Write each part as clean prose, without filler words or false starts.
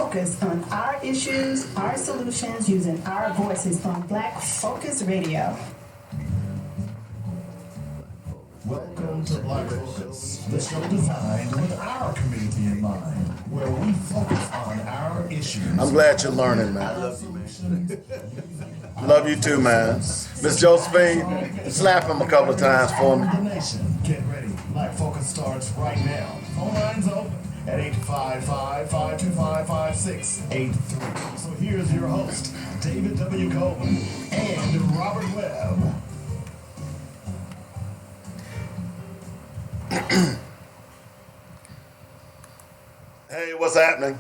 focus on our issues, our solutions, using our voices on Black Focus Radio. Welcome to Black Focus, the show designed with our community in mind, where we focus on our issues. I'm glad you're learning, man. I love you, man. Love you too, man. Miss Josephine, slap him a couple of times for me. Get ready. Black Focus starts right now. Phone lines open at 855-525-5683. So here's your host, David W. Coleman and Robert Webb. Hey, what's happening?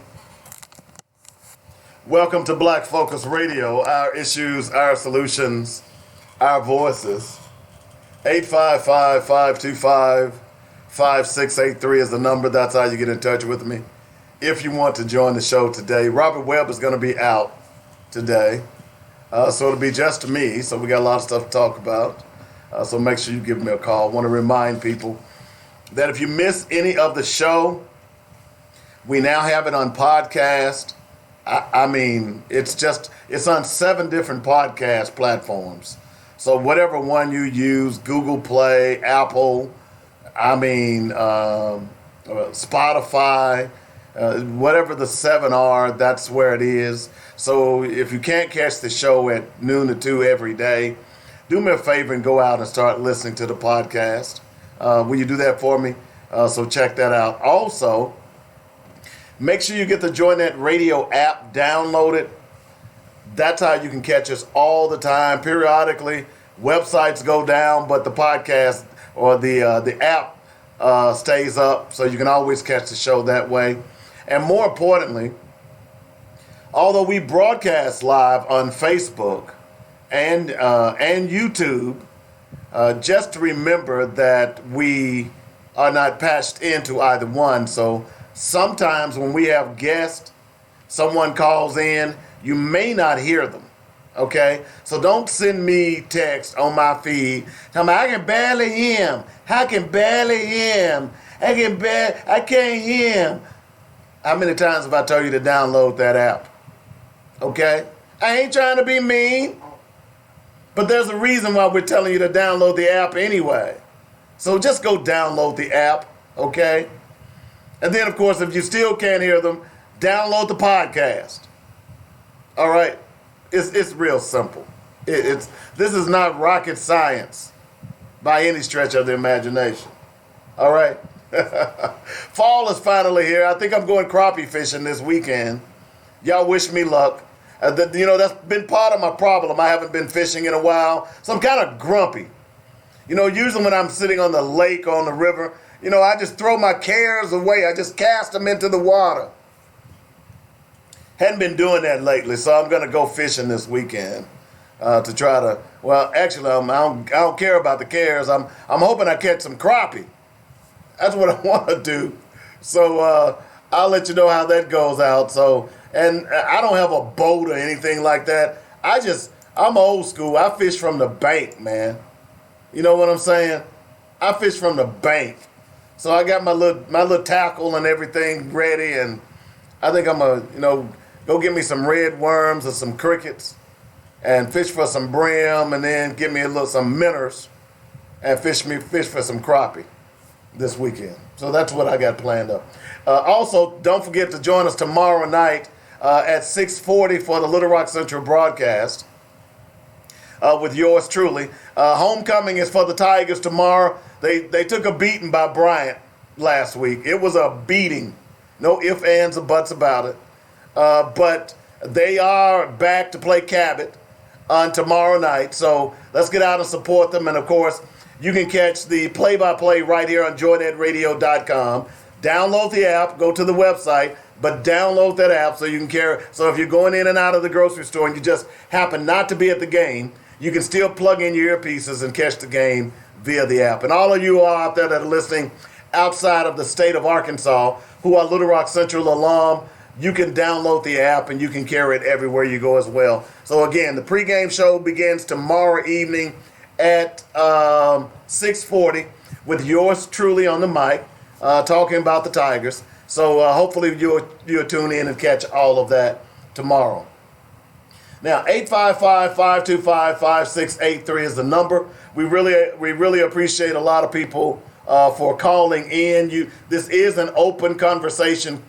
Welcome to Black Focus Radio, our issues, our solutions, our voices. 855-525-5683 is the number. That's how you get in touch with me. If you want to join the show today, Robert Webb is going to be out today. So it'll be just me. So we got a lot of stuff to talk about. So make sure you give me a call. I want to remind people that if you miss any of the show, we now have it on podcast. I mean, it's on 7 different podcast platforms. So whatever one you use, Google Play, Apple, Spotify, whatever the 7 are, that's where it is. So if you can't catch the show at noon to 2 every day, do me a favor and go out and start listening to the podcast. Will you do that for me? So check that out. Also, make sure you get the JoyNet radio app downloaded. That's how you can catch us all the time. Periodically, websites go down, but the podcast or the app stays up, so you can always catch the show that way. And more importantly, although we broadcast live on Facebook and YouTube, just to remember that we are not patched into either one. So sometimes when we have guests, someone calls in, you may not hear them, okay? So don't send me text on my feed. Tell me, I can barely hear him. I can barely hear him. I can't hear him. How many times have I told you to download that app? Okay? I ain't trying to be mean, but there's a reason why we're telling you to download the app anyway. So just go download the app, okay? And then, of course, if you still can't hear them, download the podcast. All right? It's real simple. This is not rocket science by any stretch of the imagination. All right? Fall is finally here. I think I'm going crappie fishing this weekend. Y'all wish me luck. That's been part of my problem. I haven't been fishing in a while, so I'm kind of grumpy. Usually when I'm sitting on the lake or on the river, I just throw my cares away. I just cast them into the water. Hadn't been doing that lately, so I'm going to go fishing this weekend to try to, well, actually, I don't care about the cares. I'm hoping I catch some crappie. That's what I want to do. So I'll let you know how that goes out. So, and I don't have a boat or anything like that. I'm old school. I fish from the bank, man. You know what I'm saying? I fish from the bank. So I got my little tackle and everything ready, and I think I'm gonna, go get me some red worms or some crickets and fish for some brim, and then get me some minnows and fish for some crappie this weekend. So that's what I got planned up. Also, don't forget to join us tomorrow night at 6:40 for the Little Rock Central broadcast with yours truly. Homecoming is for the Tigers tomorrow. They took a beating by Bryant last week. It was a beating. No ifs, ands, or buts about it. But they are back to play Cabot on tomorrow night. So let's get out and support them. And, of course, you can catch the play-by-play right here on joynetradio.com. Download the app. Go to the website. But download that app so you can carry. So if you're going in and out of the grocery store and you just happen not to be at the game, you can still plug in your earpieces and catch the game via the app. And all of you are out there that are listening outside of the state of Arkansas who are Little Rock Central alum, you can download the app and you can carry it everywhere you go as well. So again, the pregame show begins tomorrow evening at 6:40 with yours truly on the mic talking about the Tigers. So hopefully you'll tune in and catch all of that tomorrow. Now, 855-525-5683 is the number. We really appreciate a lot of people for calling in. This is an open conversation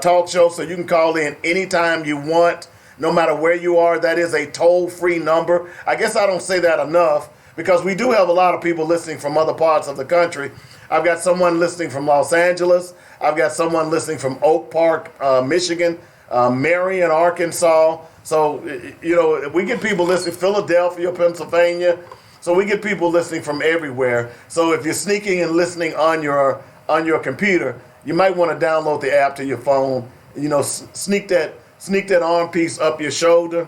talk show, so you can call in anytime you want, no matter where you are. That is a toll-free number. I guess I don't say that enough because we do have a lot of people listening from other parts of the country. I've got someone listening from Los Angeles. I've got someone listening from Oak Park, Michigan, Marion, Arkansas. So, we get people listening, Philadelphia, Pennsylvania. So we get people listening from everywhere. So if you're sneaking and listening on your computer, you might want to download the app to your phone. Sneak that arm piece up your shoulder.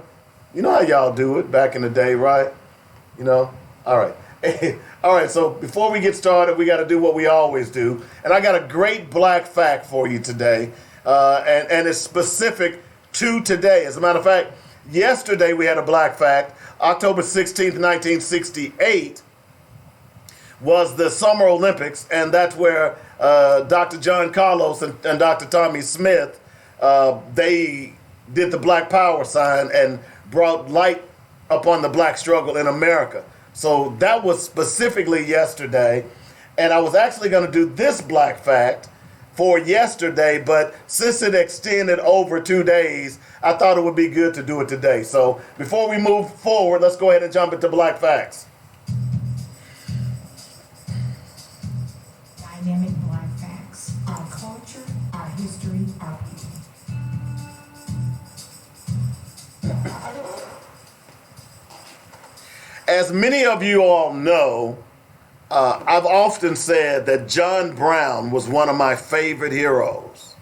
You know how y'all do it back in the day, right? All right. All right, so before we get started, we got to do what we always do. And I got a great black fact for you today. And it's specific to today. As a matter of fact, yesterday we had a black fact. October 16th, 1968 was the Summer Olympics, and that's where Dr. John Carlos and Dr. Tommy Smith, they did the Black Power sign and brought light upon the black struggle in America. So that was specifically yesterday, and I was actually going to do this black fact for yesterday, but since it extended over 2 days, I thought it would be good to do it today. So before we move forward, let's go ahead and jump into black facts. Dynamic black facts. Our culture, our history, our people. As many of you all know, I've often said that John Brown was one of my favorite heroes.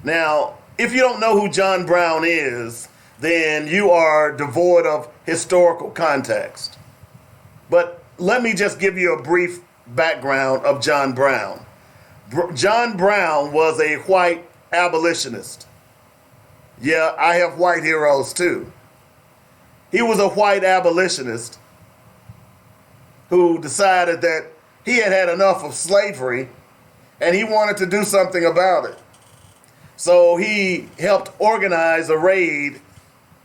Now, if you don't know who John Brown is, then you are devoid of historical context. But let me just give you a brief background of John Brown. John Brown was a white abolitionist. Yeah, I have white heroes too. He was a white abolitionist who decided that he had had enough of slavery and he wanted to do something about it. So he helped organize a raid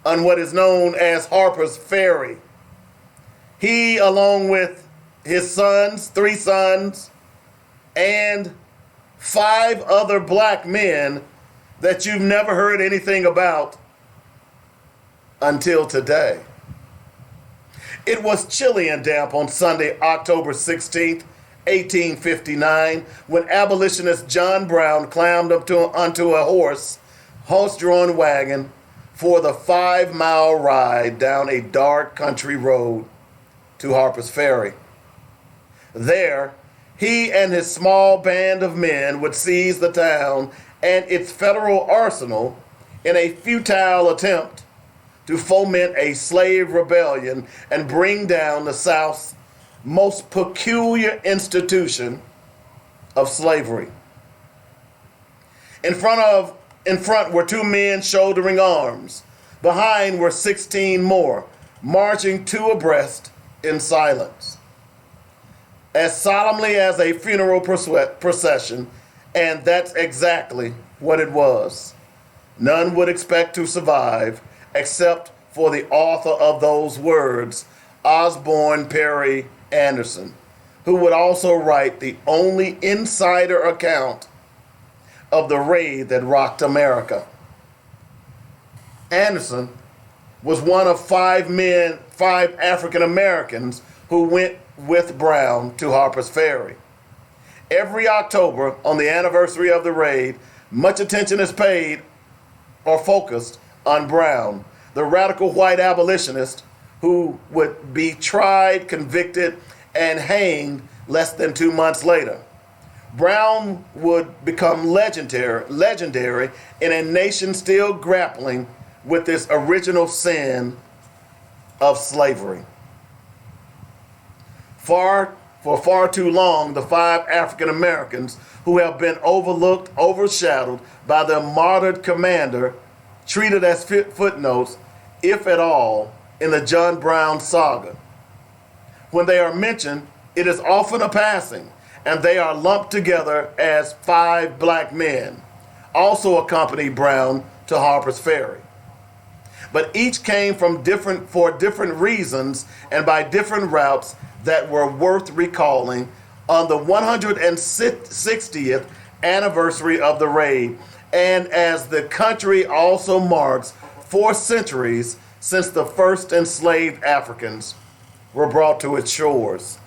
on what is known as Harper's Ferry. He, along with his sons, 3 sons, and 5 other black men that you've never heard anything about until today. It was chilly and damp on Sunday, October 16th, 1859, when abolitionist John Brown climbed up onto a horse-drawn wagon for the 5-mile ride down a dark country road to Harper's Ferry. There, he and his small band of men would seize the town and its federal arsenal in a futile attempt to foment a slave rebellion and bring down the South's most peculiar institution of slavery. In front were 2 men shouldering arms. Behind were 16 more, marching 2 abreast in silence. As solemnly as a funeral procession, and that's exactly what it was. None would expect to survive except for the author of those words, Osborne Perry Anderson, who would also write the only insider account of the raid that rocked America. Anderson was one of 5 African Americans who went with Brown to Harper's Ferry. Every October, on the anniversary of the raid, much attention is paid or focused on Brown, the radical white abolitionist who would be tried, convicted, and hanged less than 2 months later. Brown would become legendary in a nation still grappling with this original sin of slavery. For far too long, the 5 African Americans who have been overlooked, overshadowed by their martyred commander, treated as footnotes, if at all, in the John Brown saga. When they are mentioned, it is often a passing, and they are lumped together as 5 black men. also accompanied Brown to Harper's Ferry. But each came for different reasons and by different routes that were worth recalling on the 160th anniversary of the raid, and as the country also marks 4 centuries since the first enslaved Africans were brought to its shores.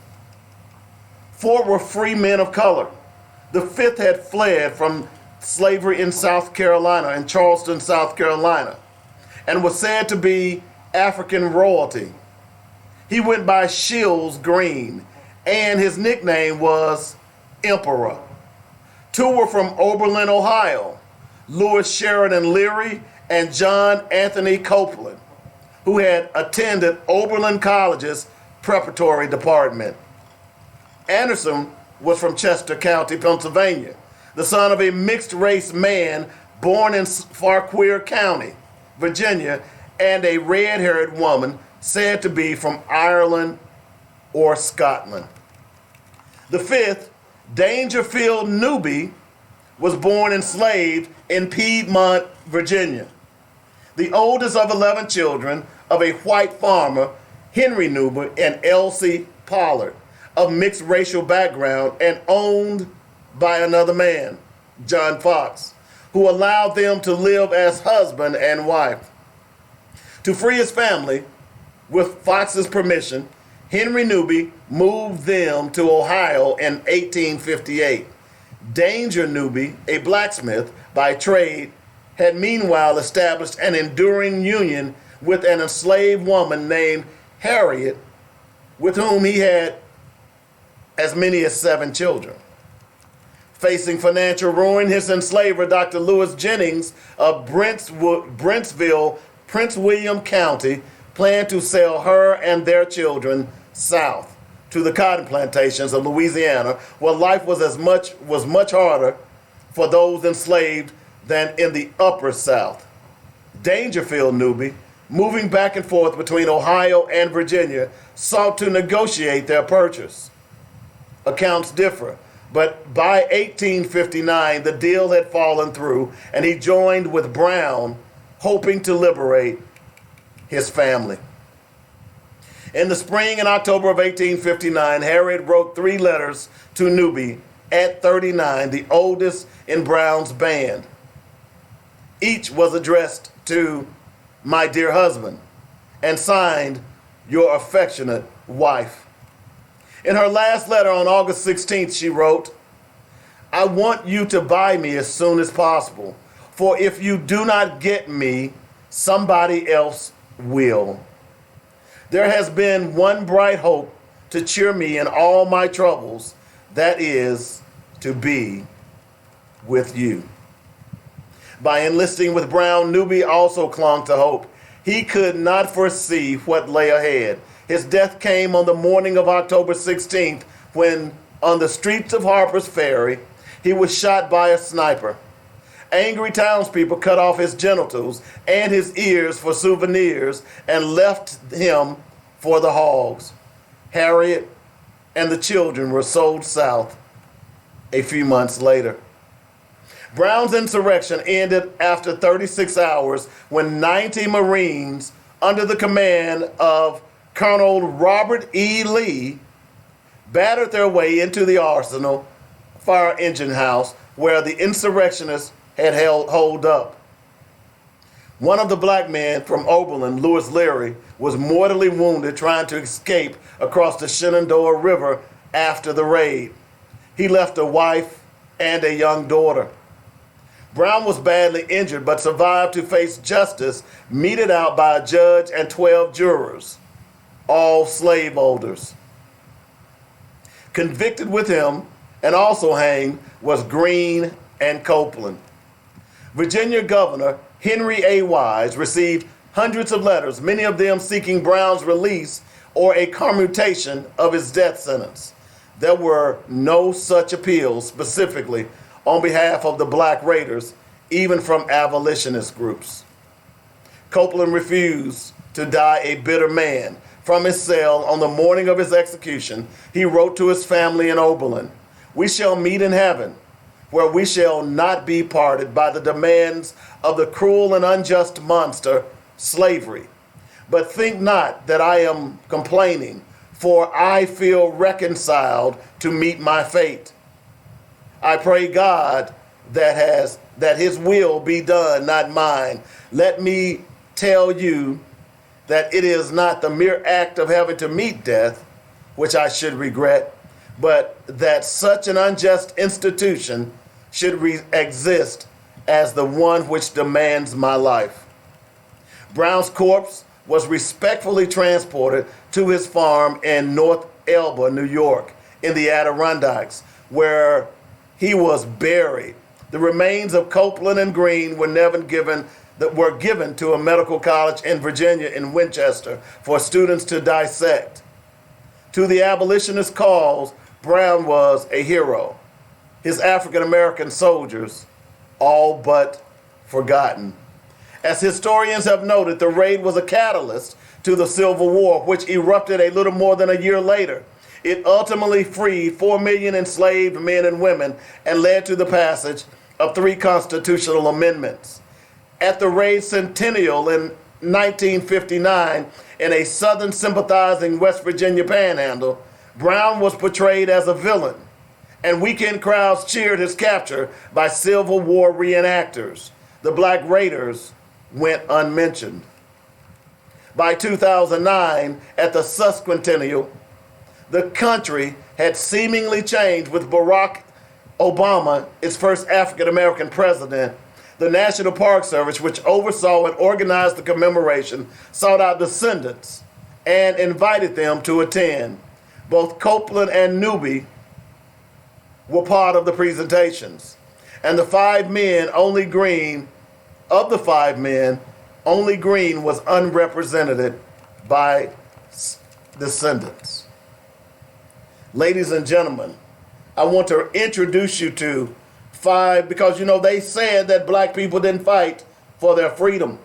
4 were free men of color. The 5th had fled from slavery in South Carolina, in Charleston, South Carolina, and was said to be African royalty. He went by Shields Green, and his nickname was Emperor. 2 were from Oberlin, Ohio, Louis Sheridan Leary and John Anthony Copeland, who had attended Oberlin College's preparatory department. Anderson was from Chester County, Pennsylvania, the son of a mixed-race man born in Fauquier County, Virginia, and a red-haired woman said to be from Ireland or Scotland. The 5th, Dangerfield Newby, was born enslaved in Piedmont, Virginia. The oldest of 11 children of a white farmer, Henry Newby and Elsie Pollard, of mixed racial background and owned by another man, John Fox, who allowed them to live as husband and wife. To free his family, with Fox's permission, Henry Newby moved them to Ohio in 1858. Danger Newby, a blacksmith by trade, had meanwhile established an enduring union with an enslaved woman named Harriet, with whom he had as many as 7 children. Facing financial ruin, his enslaver, Dr. Lewis Jennings of Brentsville, Prince William County, planned to sell her and their children south to the cotton plantations of Louisiana, where life was much harder for those enslaved than in the upper South. Dangerfield Newby, moving back and forth between Ohio and Virginia, sought to negotiate their purchase. Accounts differ, but by 1859 the deal had fallen through, and he joined with Brown, hoping to liberate his family. In the spring and October of 1859, Harriet wrote 3 letters to Newby at 39, the oldest in Brown's band. Each was addressed to "My dear husband" and signed "Your affectionate wife." In her last letter on August 16th, she wrote, "I want you to buy me as soon as possible, for if you do not get me, somebody else will. There has been one bright hope to cheer me in all my troubles, that is, to be with you." By enlisting with Brown, Newby also clung to hope. He could not foresee what lay ahead. His death came on the morning of October 16th, when, on the streets of Harper's Ferry, he was shot by a sniper. Angry townspeople cut off his genitals and his ears for souvenirs and left him for the hogs. Harriet and the children were sold south a few months later. Brown's insurrection ended after 36 hours when 90 Marines, under the command of Colonel Robert E. Lee, battered their way into the Arsenal fire engine house where the insurrectionists had holed up. One of the black men from Oberlin, Louis Leary, was mortally wounded trying to escape across the Shenandoah River after the raid. He left a wife and a young daughter. Brown was badly injured but survived to face justice meted out by a judge and 12 jurors, all slaveholders. Convicted with him and also hanged was Green and Copeland. Virginia Governor Henry A. Wise received hundreds of letters, many of them seeking Brown's release or a commutation of his death sentence. There were no such appeals specifically on behalf of the black raiders, even from abolitionist groups. Copeland refused to die a bitter man. From his cell on the morning of his execution, he wrote to his family in Oberlin, "We shall meet in heaven, where we shall not be parted by the demands of the cruel and unjust monster, slavery. But think not that I am complaining, for I feel reconciled to meet my fate. I pray God that his will be done, not mine. Let me tell you that it is not the mere act of having to meet death, which I should regret, but that such an unjust institution should exist as the one which demands my life. Brown's corpse was respectfully transported to his farm in North Elba, New York, in the Adirondacks, where he was buried. The remains of Copeland and Green were given to a medical college in Virginia, in Winchester, for students to dissect. To the abolitionist cause, Brown was a hero. His African-American soldiers, all but forgotten. As historians have noted, the raid was a catalyst to the Civil War, which erupted a little more than a year later. It ultimately freed 4 million enslaved men and women and led to the passage of 3 constitutional amendments. At the raid centennial in 1959, in a Southern sympathizing West Virginia panhandle, Brown was portrayed as a villain, and weekend crowds cheered his capture by Civil War reenactors. The Black Raiders went unmentioned. By 2009, at the sesquicentennial, the country had seemingly changed with Barack Obama, its first African-American president. The National Park Service, which oversaw and organized the commemoration, sought out descendants and invited them to attend. Both Copeland and Newby were part of the presentations. And of the 5 men, only Green was unrepresented by descendants. Ladies and gentlemen, I want to introduce you to 5, because they said that black people didn't fight for their freedom.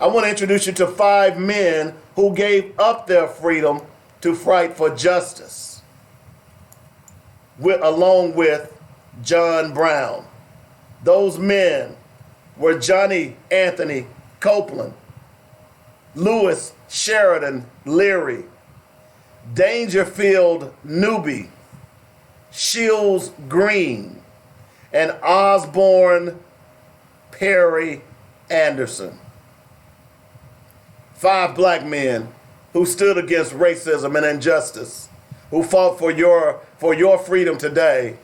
I want to introduce you to 5 men who gave up their freedom to fight for justice, along with John Brown. Those men were Johnny Anthony Copeland, Lewis Sheridan Leary, Dangerfield Newby, Shields Green, and Osborne Perry Anderson. 5 black men who stood against racism and injustice, who fought for your freedom today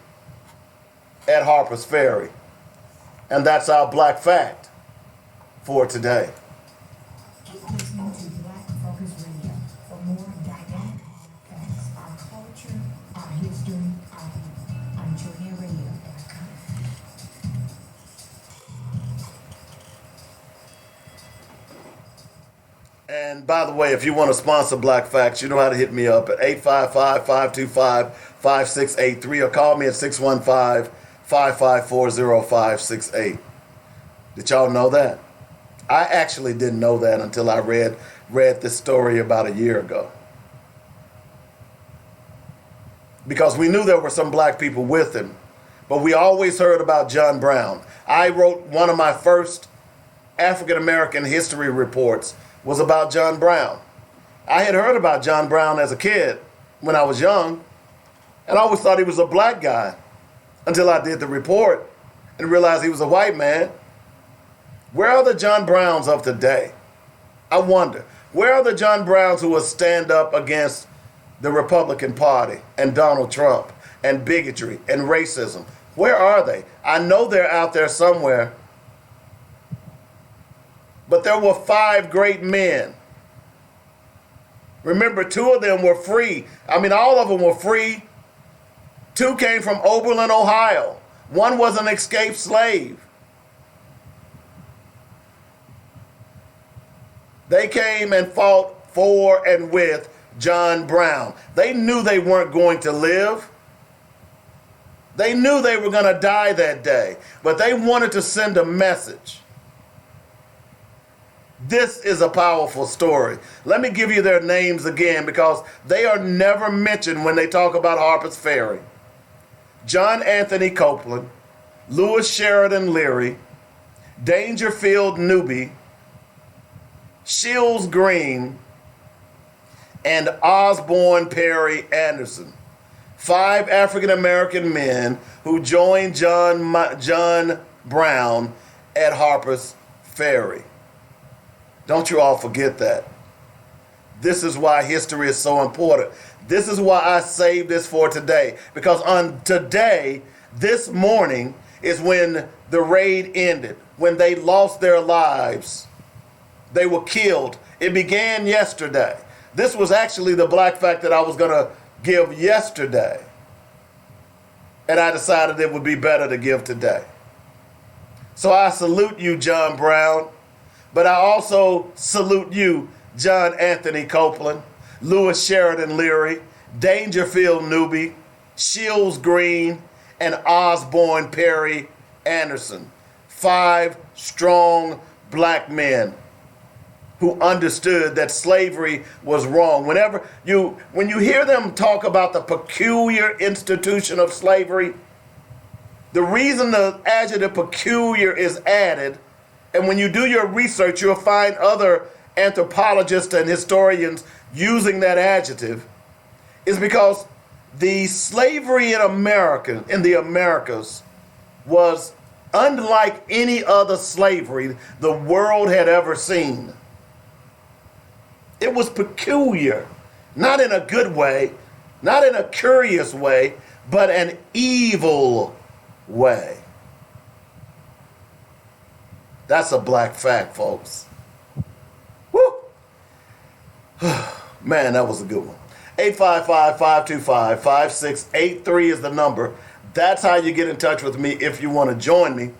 at Harper's Ferry. And that's our Black Fact for today. Keep listening to Black Focus Radio for more dynamic facts, our culture, our history, our people on JoyNetRadio.com. And by the way, if you want to sponsor Black Facts, you know how to hit me up at 855-525-5683 or call me at 615-554-0568. Did y'all know that? I actually didn't know that until I read this story about a year ago. Because we knew there were some black people with him, but we always heard about John Brown. I wrote one of my first African-American history reports was about John Brown. I had heard about John Brown as a kid when I was young, and I always thought he was a black guy until I did the report and realized he was a white man. Where are the John Browns of today? I wonder. Where are the John Browns who will stand up against the Republican Party and Donald Trump and bigotry and racism? Where are they? I know they're out there somewhere. But there were 5 great men. Remember, 2 of them were free. All of them were free. 2 came from Oberlin, Ohio. 1 was an escaped slave. They came and fought for and with John Brown. They knew they weren't going to live. They knew they were going to die that day, but they wanted to send a message. This is a powerful story. Let me give you their names again because they are never mentioned when they talk about Harper's Ferry. John Anthony Copeland, Lewis Sheridan Leary, Dangerfield Newby, Shields Green, and Osborne Perry Anderson. 5 African-American men who joined John Brown at Harper's Ferry. Don't you all forget that. This is why history is so important. This is why I saved this for today. Because on today, this morning, is when the raid ended, when they lost their lives. They were killed. It began yesterday. This was actually the black fact that I was going to give yesterday. And I decided it would be better to give today. So I salute you, John Brown, but I also salute you, John Anthony Copeland, Lewis Sheridan Leary, Dangerfield Newby, Shields Green, and Osborne Perry Anderson. 5 strong black men who understood that slavery was wrong. When you hear them talk about the peculiar institution of slavery, the reason the adjective peculiar is added, and when you do your research, you'll find other anthropologists and historians using that adjective, is because the slavery in America, in the Americas, was unlike any other slavery the world had ever seen. It was peculiar, not in a good way, not in a curious way, but an evil way. That's a black fact, folks. Woo! Man, that was a good one. 855-525-5683 is the number. That's how you get in touch with me if you want to join me.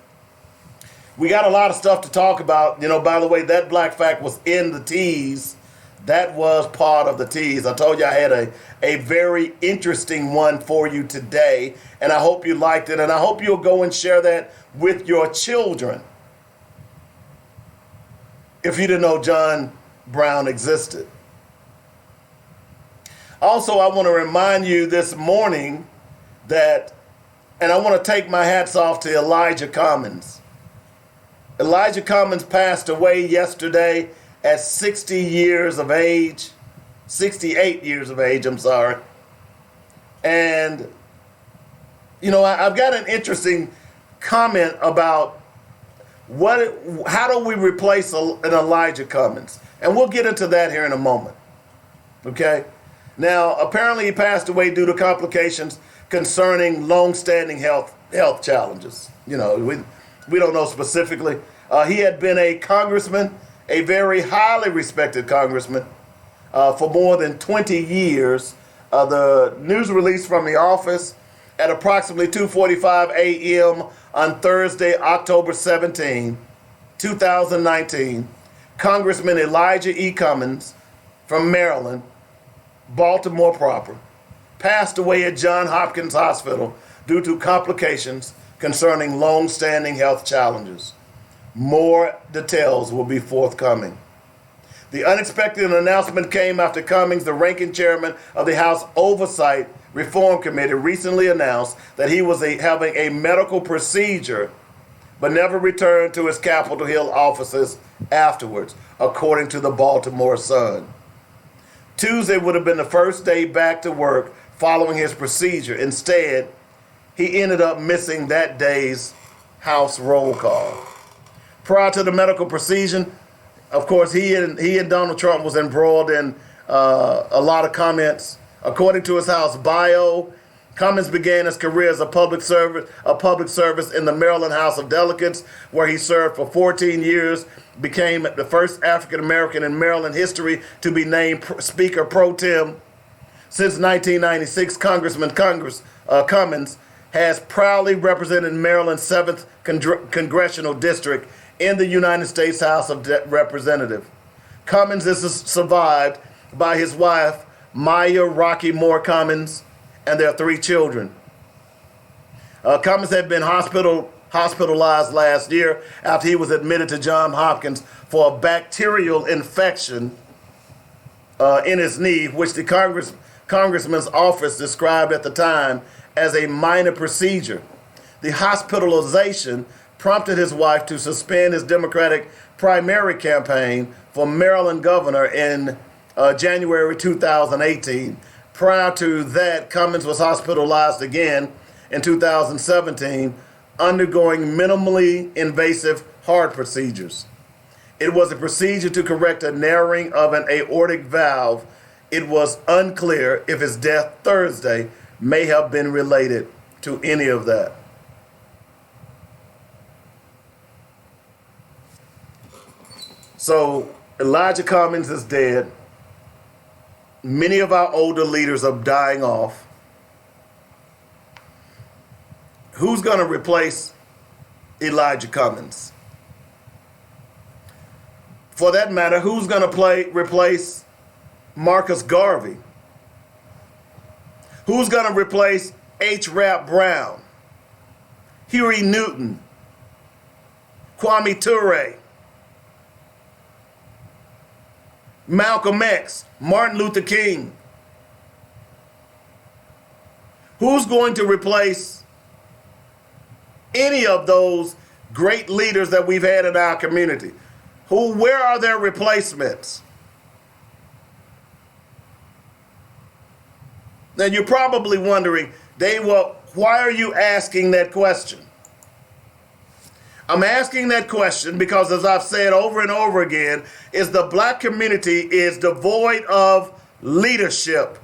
We got a lot of stuff to talk about. You know, by the way, that black fact was in the tease. That was part of the tease. I told you I had a very interesting one for you today, and I hope you liked it, and I hope you'll go and share that with your children. If you didn't know John Brown existed. Also, I want to remind you this morning that, and I want to take my hats off to Elijah Cummins. Elijah Cummins passed away yesterday at 68 years of age, I'm sorry. And, you know, I've got an interesting comment about how do we replace an Elijah Cummins? And we'll get into that here in a moment, okay? Now, apparently he passed away due to complications concerning long-standing health challenges. You know, we don't know specifically. He had been a congressman, a very highly respected congressman, for more than 20 years. The news release from the office at approximately 2:45 a.m. on Thursday, October 17, 2019, Congressman Elijah E. Cummins from Maryland, Baltimore proper, passed away at Johns Hopkins Hospital due to complications concerning long-standing health challenges. More details will be forthcoming. The unexpected announcement came after Cummins, the ranking chairman of the House Oversight Reform Committee, recently announced that he was having a medical procedure but never returned to his Capitol Hill offices afterwards, according to the Baltimore Sun. Tuesday would have been the first day back to work following his procedure. Instead, he ended up missing that day's House roll call. Prior to the medical procedure, of course, he and Donald Trump was embroiled in a lot of comments. According to his House bio, Cummins began his career as a public service in the Maryland House of Delegates, where he served for 14 years, became the first African American in Maryland history to be named Speaker Pro Tem. Since 1996, Congressman Cummins has proudly represented Maryland's 7th Congressional District in the United States House of Representatives. Cummins is survived by his wife, Maya Rocky Moore Cummins, and their 3 children. Cummins had been hospitalized last year after he was admitted to Johns Hopkins for a bacterial infection in his knee, which the congressman's office described at the time as a minor procedure. the hospitalization prompted his wife to suspend his Democratic primary campaign for Maryland governor in January 2018. Prior to that, Cummins was hospitalized again in 2017, undergoing minimally invasive heart procedures. It was a procedure to correct a narrowing of an aortic valve. It was unclear if his death Thursday may have been related to any of that. So Elijah Cummins is dead. Many of our older leaders are dying off. Who's going to replace Elijah Cummins? For that matter, who's going to replace Marcus Garvey? Who's going to replace H. Rap Brown, Huey Newton, Kwame Ture, Malcolm X, Martin Luther King? Who's going to replace any of those great leaders that we've had in our community? Where are their replacements? Now you're probably wondering, Dave, well, why are you asking that question? I'm asking that question because, as I've said over and over again, is the black community is devoid of leadership.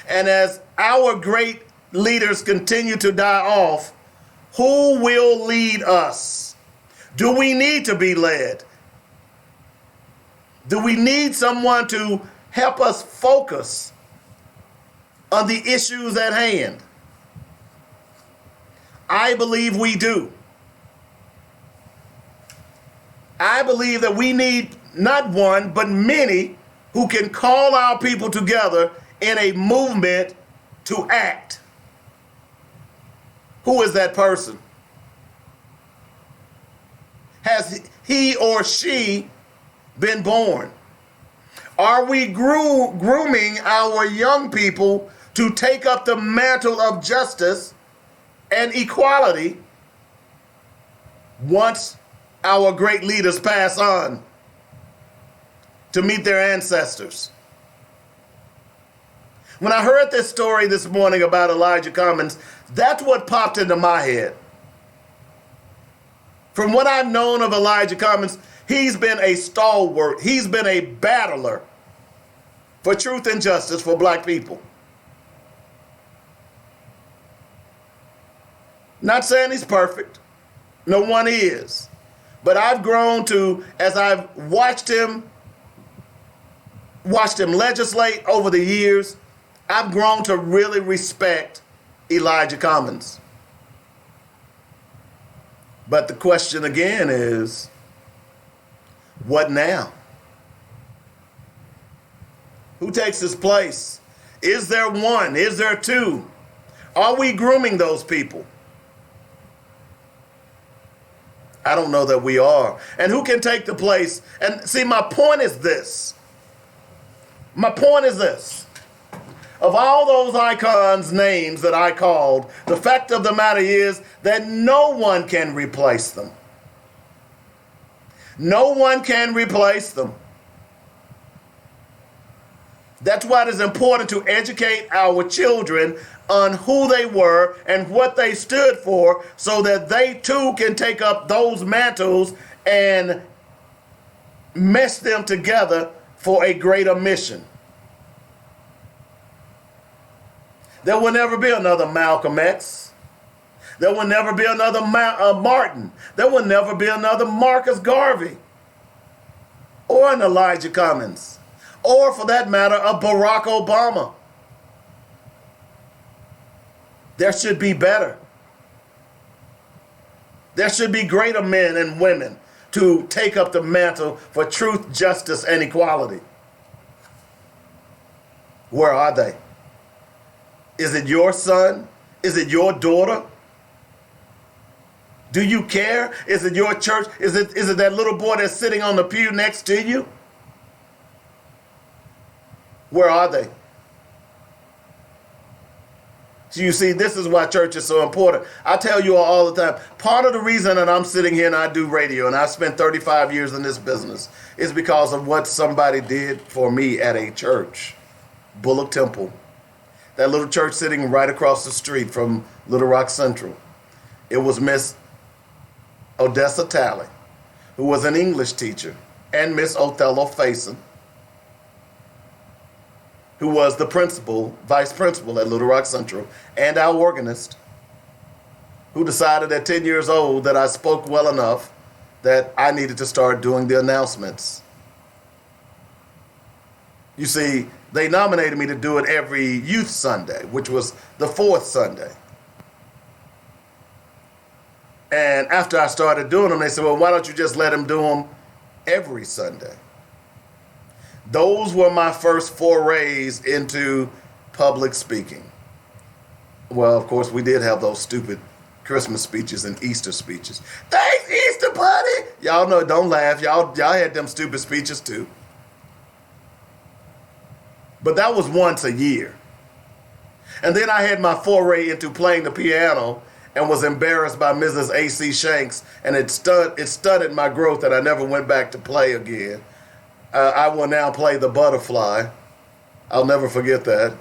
And as our great leaders continue to die off, who will lead us? Do we need to be led? Do we need someone to help us focus on the issues at hand? I believe we do. I believe that we need not one, but many who can call our people together in a movement to act. Who is that person? Has he or she been born? Are we grooming our young people to take up the mantle of justice and equality once our great leaders pass on to meet their ancestors? When I heard this story this morning about Elijah Cummins, that's what popped into my head. From what I've known of Elijah Cummins, he's been a stalwart. He's been a battler for truth and justice for black people. Not saying he's perfect. No one is. But I've grown to, as I've watched him legislate over the years, I've grown to really respect Elijah Cummins. But the question again is, what now? Who takes his place? Is there one? Is there two? Are we grooming those people? I don't know that we are. And who can take the place? And see, my point is this. My point is this. Of all those icons' names that I called, the fact of the matter is that no one can replace them. No one can replace them. That's why it is important to educate our children on who they were and what they stood for, so that they too can take up those mantles and mesh them together for a greater mission. There will never be another Malcolm X. There will never be another Martin. There will never be another Marcus Garvey or an Elijah Cummins, or for that matter, a Barack Obama. There should be better. There should be greater men and women to take up the mantle for truth, justice, and equality. Where are they? Is it your son? Is it your daughter? Do you care? Is it your church? Is it that little boy that's sitting on the pew next to you? Where are they? So you see, this is why church is so important. I tell you all the time, part of the reason that I'm sitting here and I do radio and I spent 35 years in this business is because of what somebody did for me at a church, Bullock Temple. That little church sitting right across the street from Little Rock Central. It was Miss Odessa Talley, who was an English teacher, and Miss Othello Faison, who was the principal, vice principal at Little Rock Central, and our organist, who decided at 10 years old that I spoke well enough that I needed to start doing the announcements. You see, they nominated me to do it every youth Sunday, which was the fourth Sunday. And after I started doing them, they said, well, why don't you just let him do them every Sunday? Those were my first forays into public speaking. Well, of course, we did have those stupid Christmas speeches and Easter speeches. Thanks, Easter Bunny! Y'all know, don't laugh. Y'all had them stupid speeches too. But that was once a year. And then I had my foray into playing the piano and was embarrassed by Mrs. A.C. Shanks, and it stunted my growth that I never went back to play again. I will now play the butterfly. I'll never forget that.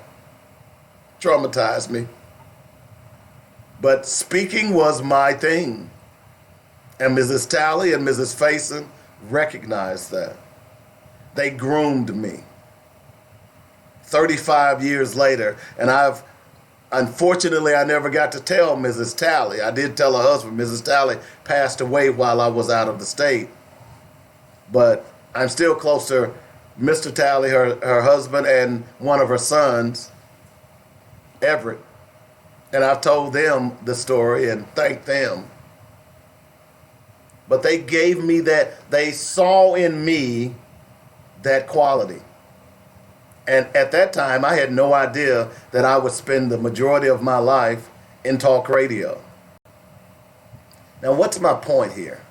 Traumatized me. But speaking was my thing. And Mrs. Talley and Mrs. Faison recognized that. They groomed me. 35 years later, and unfortunately, I never got to tell Mrs. Talley. I did tell her husband. Mrs. Talley passed away while I was out of the state. But I'm still close to Mr. Talley, her husband, and one of her sons, Everett. And I've told them the story and thanked them. But they gave me that, they saw in me that quality. And at that time, I had no idea that I would spend the majority of my life in talk radio. Now, what's my point here?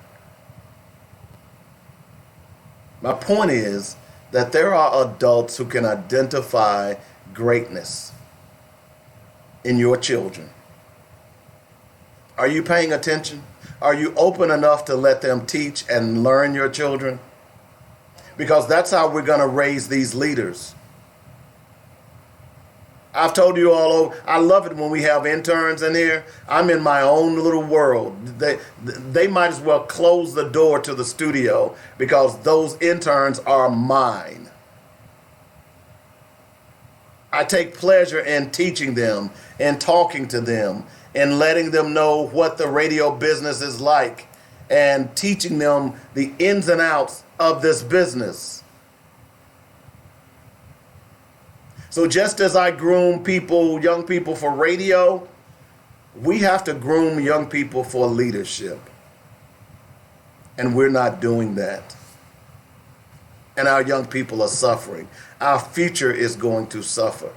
My point is that there are adults who can identify greatness in your children. Are you paying attention? Are you open enough to let them teach and learn your children? Because that's how we're going to raise these leaders. I've told you all over, I love it when we have interns in here. I'm in my own little world. They might as well close the door to the studio because those interns are mine. I take pleasure in teaching them and talking to them and letting them know what the radio business is like and teaching them the ins and outs of this business. So just as I groom people, young people for radio, we have to groom young people for leadership. And we're not doing that. And our young people are suffering. Our future is going to suffer.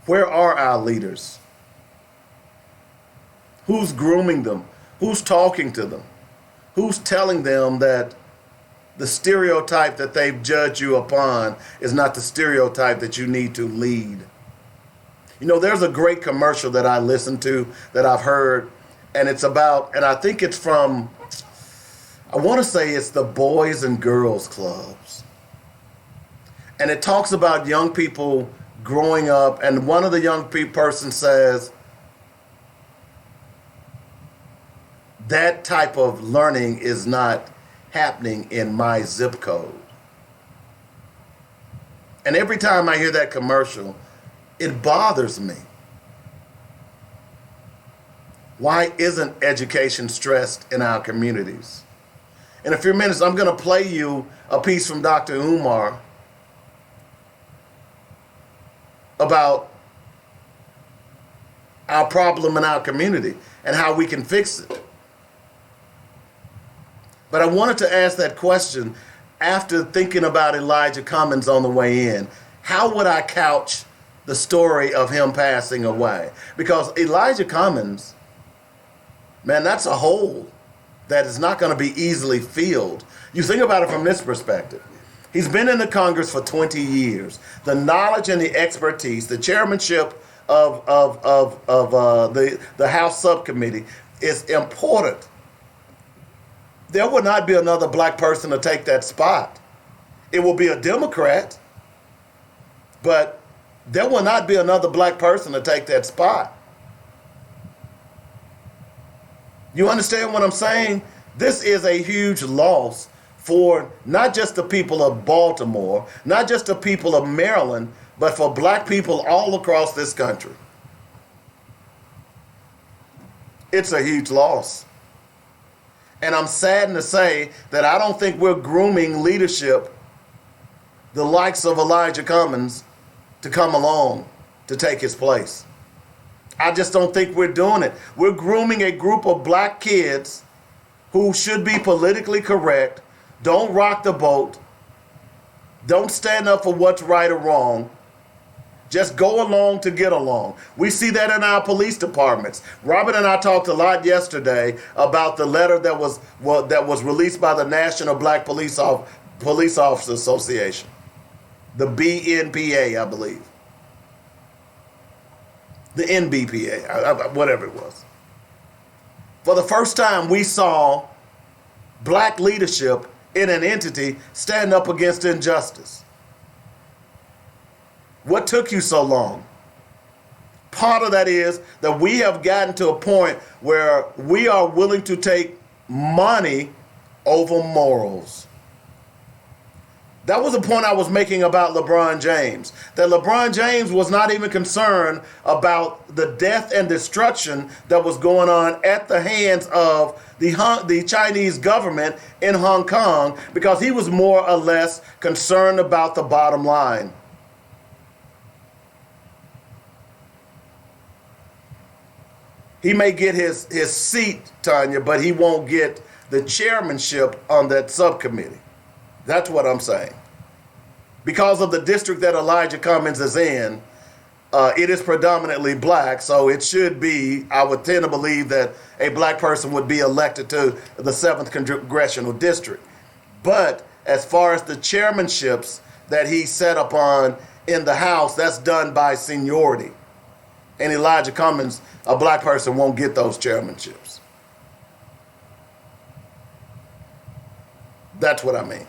Where are our leaders? Who's grooming them? Who's talking to them? Who's telling them that the stereotype that they've judged you upon is not the stereotype that you need to lead? You know, there's a great commercial that I listened to that I've heard, and it's about, and I think it's from, I want to say it's the Boys and Girls Clubs. And it talks about young people growing up, and one of the young person says, that type of learning is not happening in my zip code. And every time I hear that commercial, it bothers me. Why isn't education stressed in our communities? In a few minutes, I'm going to play you a piece from Dr. Umar about our problem in our community and how we can fix it. But I wanted to ask that question after thinking about Elijah Cummins on the way in. How would I couch the story of him passing away? Because Elijah Cummins, man, that's a hole that is not going to be easily filled. You think about it from this perspective. He's been in the Congress for 20 years. The knowledge and the expertise, the chairmanship of the House subcommittee is important. There will not be another black person to take that spot. It will be a Democrat, but there will not be another black person to take that spot. You understand what I'm saying? This is a huge loss for not just the people of Baltimore, not just the people of Maryland, but for black people all across this country. It's a huge loss. And I'm saddened to say that I don't think we're grooming leadership, the likes of Elijah Cummins, to come along to take his place. I just don't think we're doing it. We're grooming a group of black kids who should be politically correct, don't rock the boat, don't stand up for what's right or wrong, just go along to get along. We see that in our police departments. Robert and I talked a lot yesterday about the letter that was released by the National Black Police Officers Association, the BNPA, I believe. The NBPA, whatever it was. For the first time, we saw black leadership in an entity stand up against injustice. What took you so long? Part of that is that we have gotten to a point where we are willing to take money over morals. That was the point I was making about LeBron James. That LeBron James was not even concerned about the death and destruction that was going on at the hands of the Chinese government in Hong Kong, because he was more or less concerned about the bottom line. He may get his seat, Tanya, but he won't get the chairmanship on that subcommittee. That's what I'm saying. Because of the district that Elijah Cummins is in, it is predominantly black, so it should be, I would tend to believe that a black person would be elected to the 7th Congressional District. But as far as the chairmanships that he set upon in the House, that's done by seniority. And Elijah Cummins, a black person, won't get those chairmanships. That's what I mean.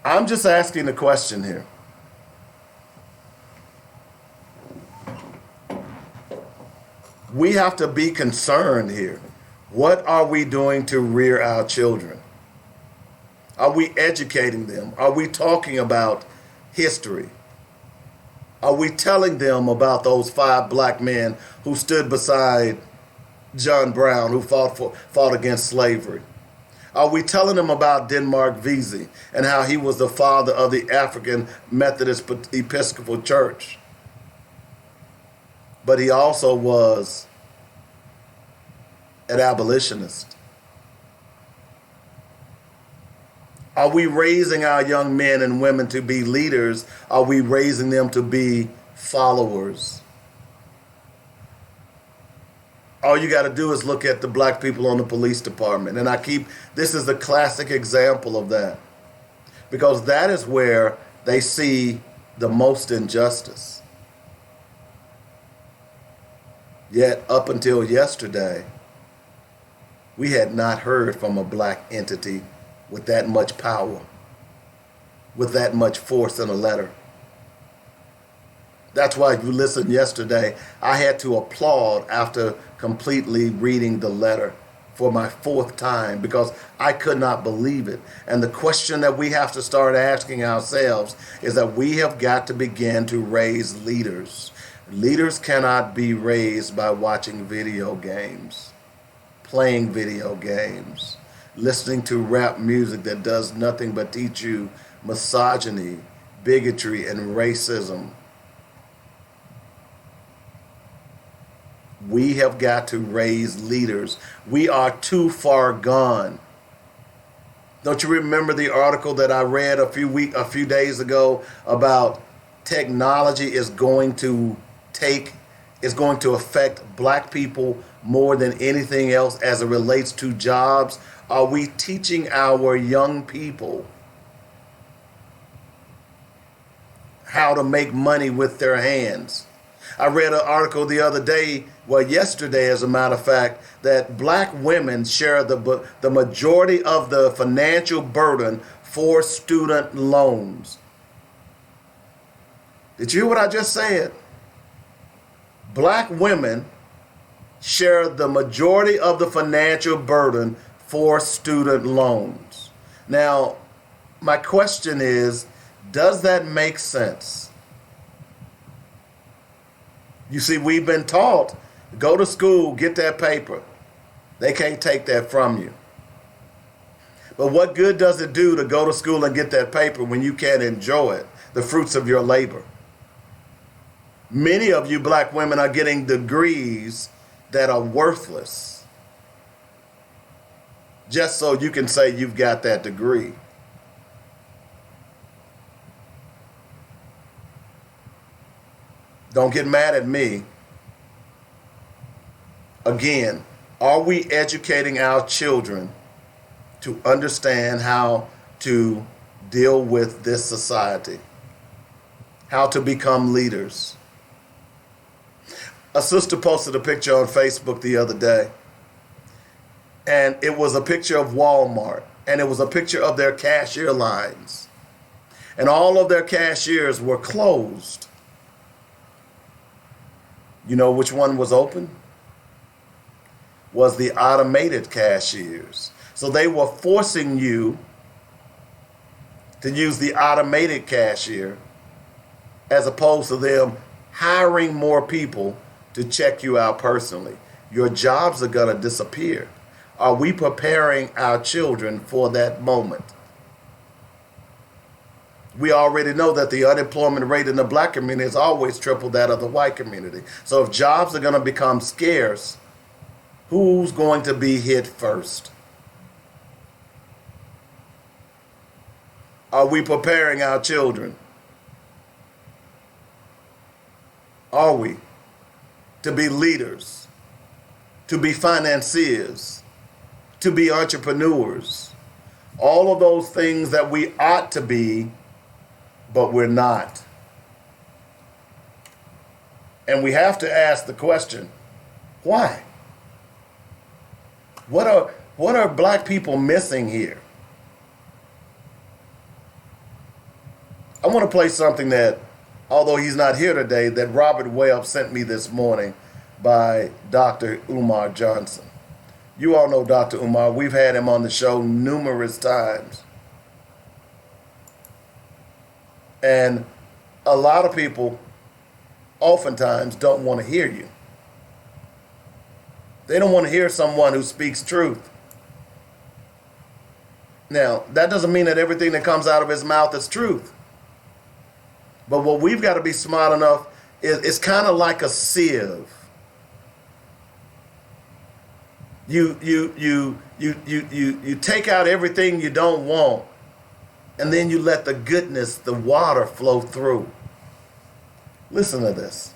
I'm just asking a question here. We have to be concerned here. What are we doing to rear our children? Are we educating them? Are we talking about history? Are we telling them about those 5 black men who stood beside John Brown, who fought against slavery? Are we telling them about Denmark Vesey and how he was the father of the African Methodist Episcopal Church? But he also was an abolitionist. Are we raising our young men and women to be leaders? Are we raising them to be followers? All you got to do is look at the black people on the police department. And this is a classic example of that. Because that is where they see the most injustice. Yet, up until yesterday, we had not heard from a black entity with that much power, with that much force in a letter. That's why if you listened yesterday, I had to applaud after completely reading the letter for my 4th time, because I could not believe it. And the question that we have to start asking ourselves is that we have got to begin to raise leaders. Leaders cannot be raised by watching video games, playing video games, listening to rap music that does nothing but teach you misogyny, bigotry, and racism. We have got to raise leaders. We are too far gone. Don't you remember the article that I read a few days ago about technology is going to affect black people more than anything else as it relates to jobs? Are we teaching our young people how to make money with their hands? I read an article the other day, well, yesterday as a matter of fact, that black women share the majority of the financial burden for student loans. Did you hear what I just said? Black women share the majority of the financial burden for student loans. Now, my question is, does that make sense? You see, we've been taught, go to school, get that paper. They can't take that from you. But what good does it do to go to school and get that paper when you can't enjoy it, the fruits of your labor? Many of you black women are getting degrees that are worthless just so you can say you've got that degree. Don't get mad at me. Again, are we educating our children to understand how to deal with this society? How to become leaders? A sister posted a picture on Facebook the other day, and it was a picture of Walmart, and it was a picture of their cashier lines, and all of their cashiers were closed. You know which one was open? Was the automated cashiers. So they were forcing you to use the automated cashier as opposed to them hiring more people to check you out personally. Your jobs are going to disappear. Are we preparing our children for that moment? We already know that the unemployment rate in the black community is always triple that of the white community. So if jobs are going to become scarce, who's going to be hit first? Are we preparing our children? Are we? To be leaders, to be financiers, to be entrepreneurs. All of those things that we ought to be, but we're not. And we have to ask the question, why? What are black people missing here? I want to play something that, although he's not here today, that Robert Webb sent me this morning by Dr. Umar Johnson. You all know Dr. Umar. We've had him on the show numerous times. And a lot of people oftentimes don't want to hear you. They don't want to hear someone who speaks truth. Now, that doesn't mean that everything that comes out of his mouth is truth. But what we've got to be smart enough is it's kind of like a sieve. You take out everything you don't want, and then you let the goodness, the water flow through. Listen to this.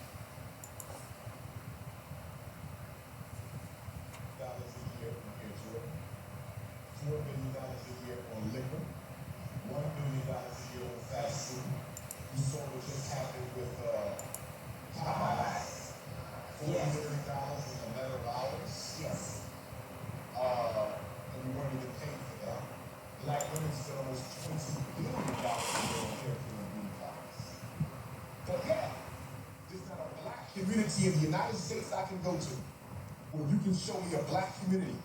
$4 billion a year on liquor, $1 billion a year on fast food. You saw what just happened with Cummins. $4 million in a matter of hours. Yes. And we weren't even paid for that. Black women spend almost $20 billion a year on hair care and beauty products. But yeah, there's not a black community in the United States I can go to where you can show me a black community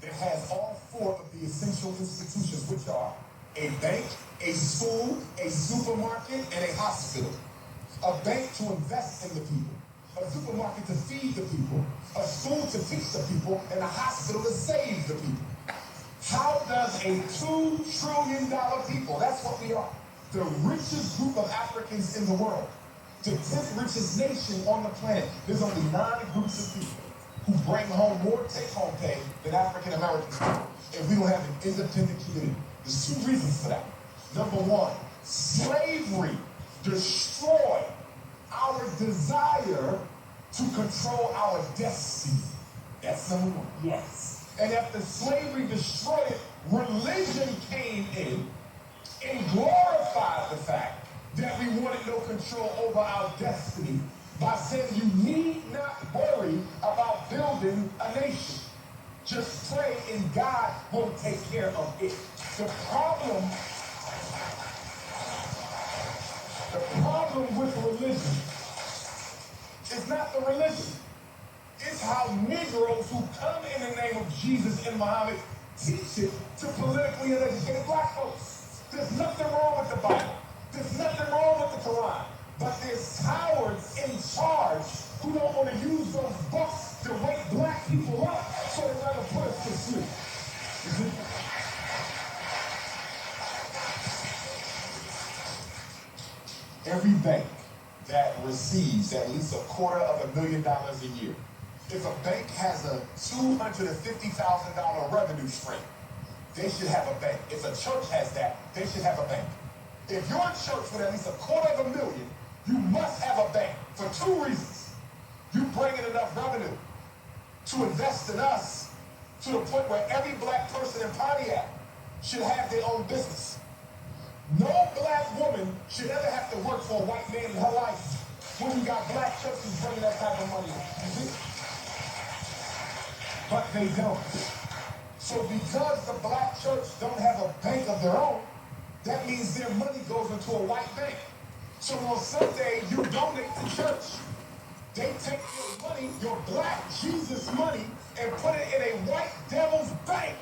that has all four of the essential institutions, which are a bank, a school, a supermarket, and a hospital. A bank to invest in the people, a supermarket to feed the people, a school to teach the people, and a hospital to save the people. How does a $2 trillion people, that's what we are, the richest group of Africans in the world, the 10th richest nation on the planet, there's only 9 groups of people who bring home more take-home pay than African Americans do. And we don't have an independent community. There's 2 reasons for that. Number 1, slavery destroyed our desire to control our destiny. That's number one. Yes. And after slavery destroyed it, religion came in and glorified the fact that we wanted no control over our destiny by saying you need not worry about building a nation. Just pray and God will take care of it. The problem with religion is not the religion. It's how Negroes who come in the name of Jesus and Muhammad teach it to politically uneducated black folks. There's nothing wrong with the Bible. There's nothing wrong with the Quran. But there's cowards in charge who don't want to use those books to wake black people up so they're going to put us to sleep. Every bank that receives at least $250,000 a year, if a bank has a $250,000 revenue stream, they should have a bank. If a church has that, they should have a bank. If your church with at least $250,000, you must have a bank for two reasons. You bring in enough revenue to invest in us to the point where every black person in Pontiac should have their own business. No black woman should ever have to work for a white man in her life when you got black churches bringing that type of money in. But they don't. So because the black church don't have a bank of their own, that means their money goes into a white bank. So on Sunday, you donate to church. They take your money, your black Jesus money, and put it in a white devil's bank.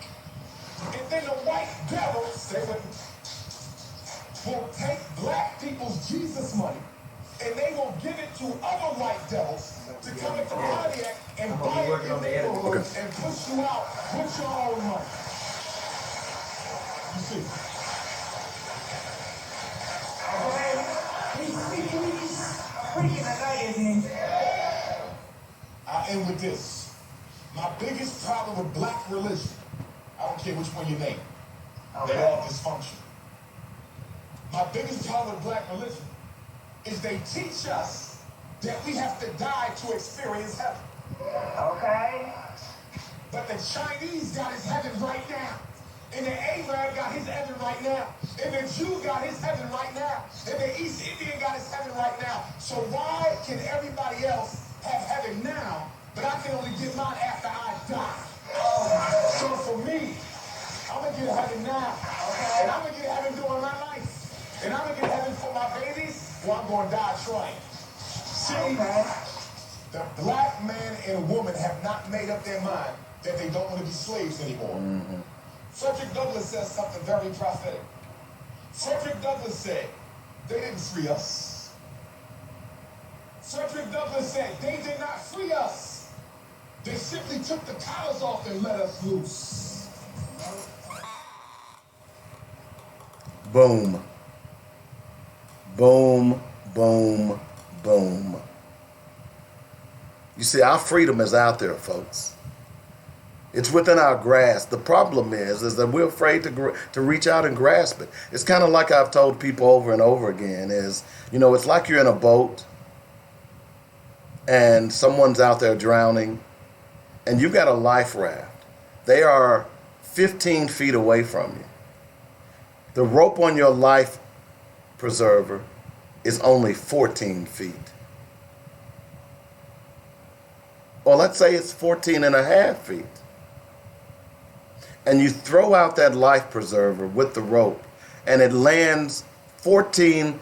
And then the white devil, will take black people's Jesus money, and they will give it to other white devils to come into Pontiac and buy it in their neighborhoods and push you out with your own money. You see? He's preaching tonight, isn't he? I end with this. My biggest problem with black religion, I don't care which one you name, they all dysfunction. My biggest problem with black religion is they teach us that we have to die to experience heaven. Okay. But the Chinese got his heaven right now. And the Arab got his heaven right now. And the Jew got his heaven right now. And the East Indian got his heaven right now. So why can everybody else have heaven now, but I can only get mine after I die? So for me, I'm going to get heaven now. Okay? And I'm going to get heaven during my life. And I'm going to get heaven for my babies, or I'm going to die trying. See, the black man and woman have not made up their mind that they don't want to be slaves anymore. Mm-hmm. Frederick Douglass says something very prophetic. Frederick Douglass said, they didn't free us. Frederick Douglass said, they did not free us. They simply took the collars off and let us loose. Boom. Boom, boom, boom. You see, our freedom is out there, folks. It's within our grasp. The problem is that we're afraid to reach out and grasp it. It's kind of like I've told people over and over again is, it's like you're in a boat and someone's out there drowning and you've got a life raft. They are 15 feet away from you. The rope on your life preserver is only 14 feet. Or let's say it's 14 and a half feet. And you throw out that life preserver with the rope and it lands 14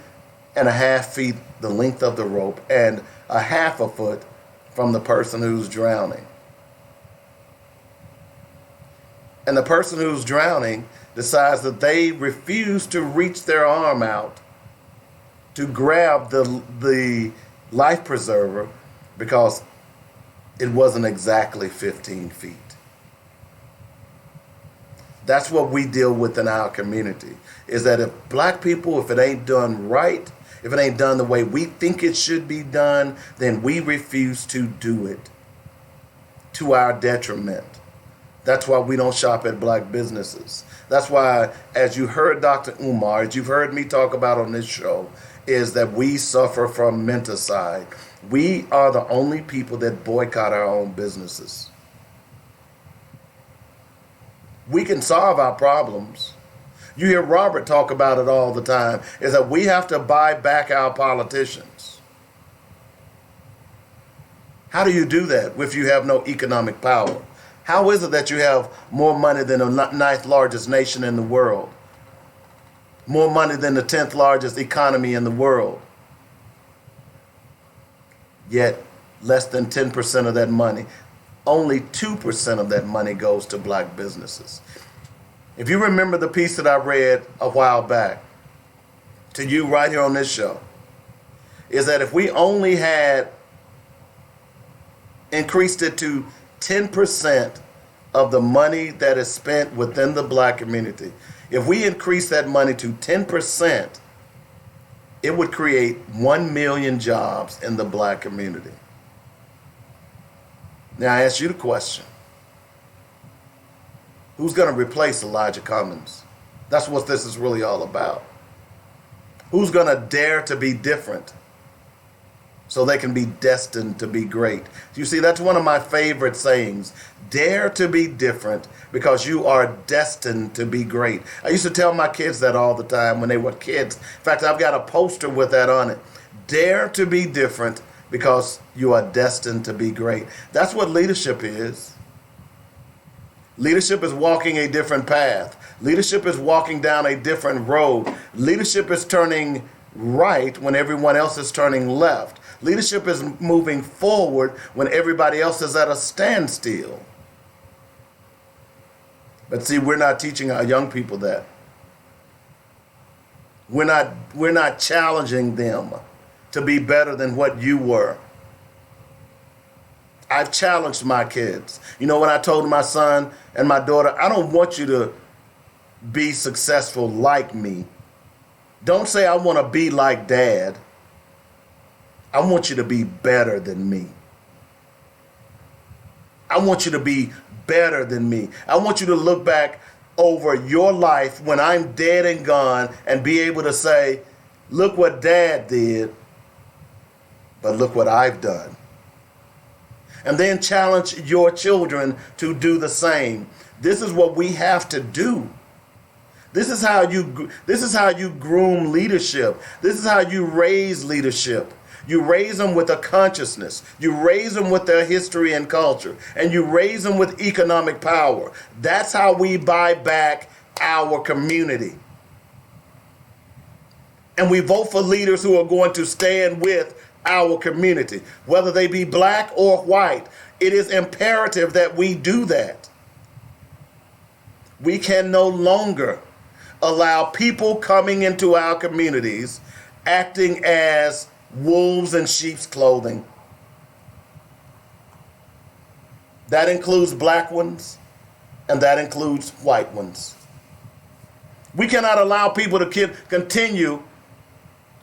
and a half feet the length of the rope and a half a foot from the person who's drowning. And the person who's drowning decides that they refuse to reach their arm out to grab the life preserver because it wasn't exactly 15 feet. That's what we deal with in our community, is that if black people, if it ain't done right, if it ain't done the way we think it should be done, then we refuse to do it to our detriment. That's why we don't shop at black businesses. That's why, as you heard Dr. Umar, as you've heard me talk about on this show, is that we suffer from menticide. We are the only people that boycott our own businesses. we can solve our problems. You hear Robert talk about it all the time, is that we have to buy back our politicians. How do you do that if you have no economic power? How is it that you have more money than the ninth largest nation in the world? More money than the 10th largest economy in the world? Yet less than 10% of that money, only 2% of that money goes to black businesses. If you remember the piece that I read a while back to you right here on this show, is that if we only had increased it to 10% of the money that is spent within the black community, if we increase that money to 10%, it would create 1 million jobs in the black community. Now I ask you the question, who's going to replace Elijah Cummins? That's what this is really all about. Who's going to dare to be different so they can be destined to be great? You see, that's one of my favorite sayings. Dare to be different because you are destined to be great. I used to tell my kids that all the time when they were kids. In fact, I've got a poster with that on it. Dare to be different because you are destined to be great. That's what leadership is. Leadership is walking a different path. Leadership is walking down a different road. Leadership is turning right when everyone else is turning left. Leadership is moving forward when everybody else is at a standstill. But see, we're not teaching our young people that. We're not challenging them to be better than what you were. I've challenged my kids. You know, when I told my son and my daughter, I don't want you to be successful like me. Don't say I want to be like Dad. I want you to be better than me. I want you to be better than me. I want you to look back over your life when I'm dead and gone and be able to say, look what Dad did, but look what I've done. And then challenge your children to do the same. This is what we have to do. This is how you groom leadership. This is how you raise leadership. You raise them with a consciousness. You raise them with their history and culture. And you raise them with economic power. That's how we buy back our community. And we vote for leaders who are going to stand with our community, whether they be black or white. It is imperative that we do that. We can no longer allow people coming into our communities acting as wolves in sheep's clothing. That includes black ones and that includes white ones. We cannot allow people to continue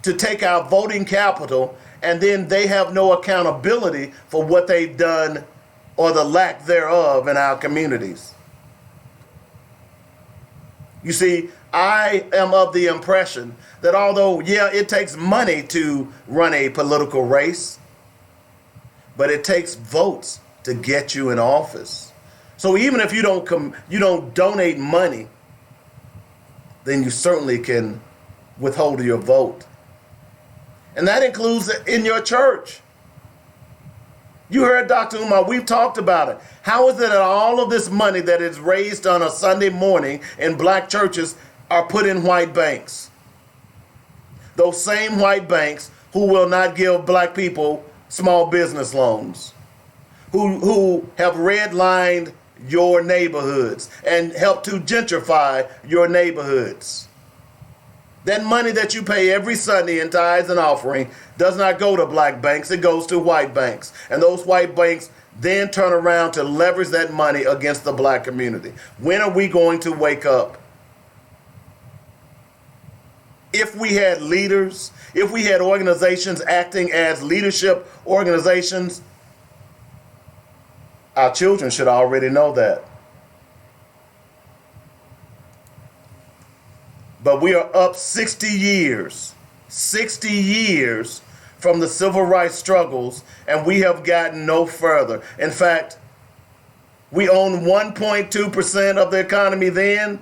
to take our voting capital and then they have no accountability for what they've done or the lack thereof in our communities. You see, I am of the impression that although, yeah, it takes money to run a political race, but it takes votes to get you in office. So even if you don't donate money, then you certainly can withhold your vote. And that includes in your church. You heard Dr. Umar, we've talked about it. How is it that all of this money that is raised on a Sunday morning in black churches are put in white banks? Those same white banks who will not give black people small business loans, who have redlined your neighborhoods and help to gentrify your neighborhoods. That money that you pay every Sunday in tithes and offering does not go to black banks, it goes to white banks. And those white banks then turn around to leverage that money against the black community. When are we going to wake up? If we had leaders, if we had organizations acting as leadership organizations, our children should already know that. But we are up 60 years from the civil rights struggles, and we have gotten no further. In fact, We own 1.2% of the economy then.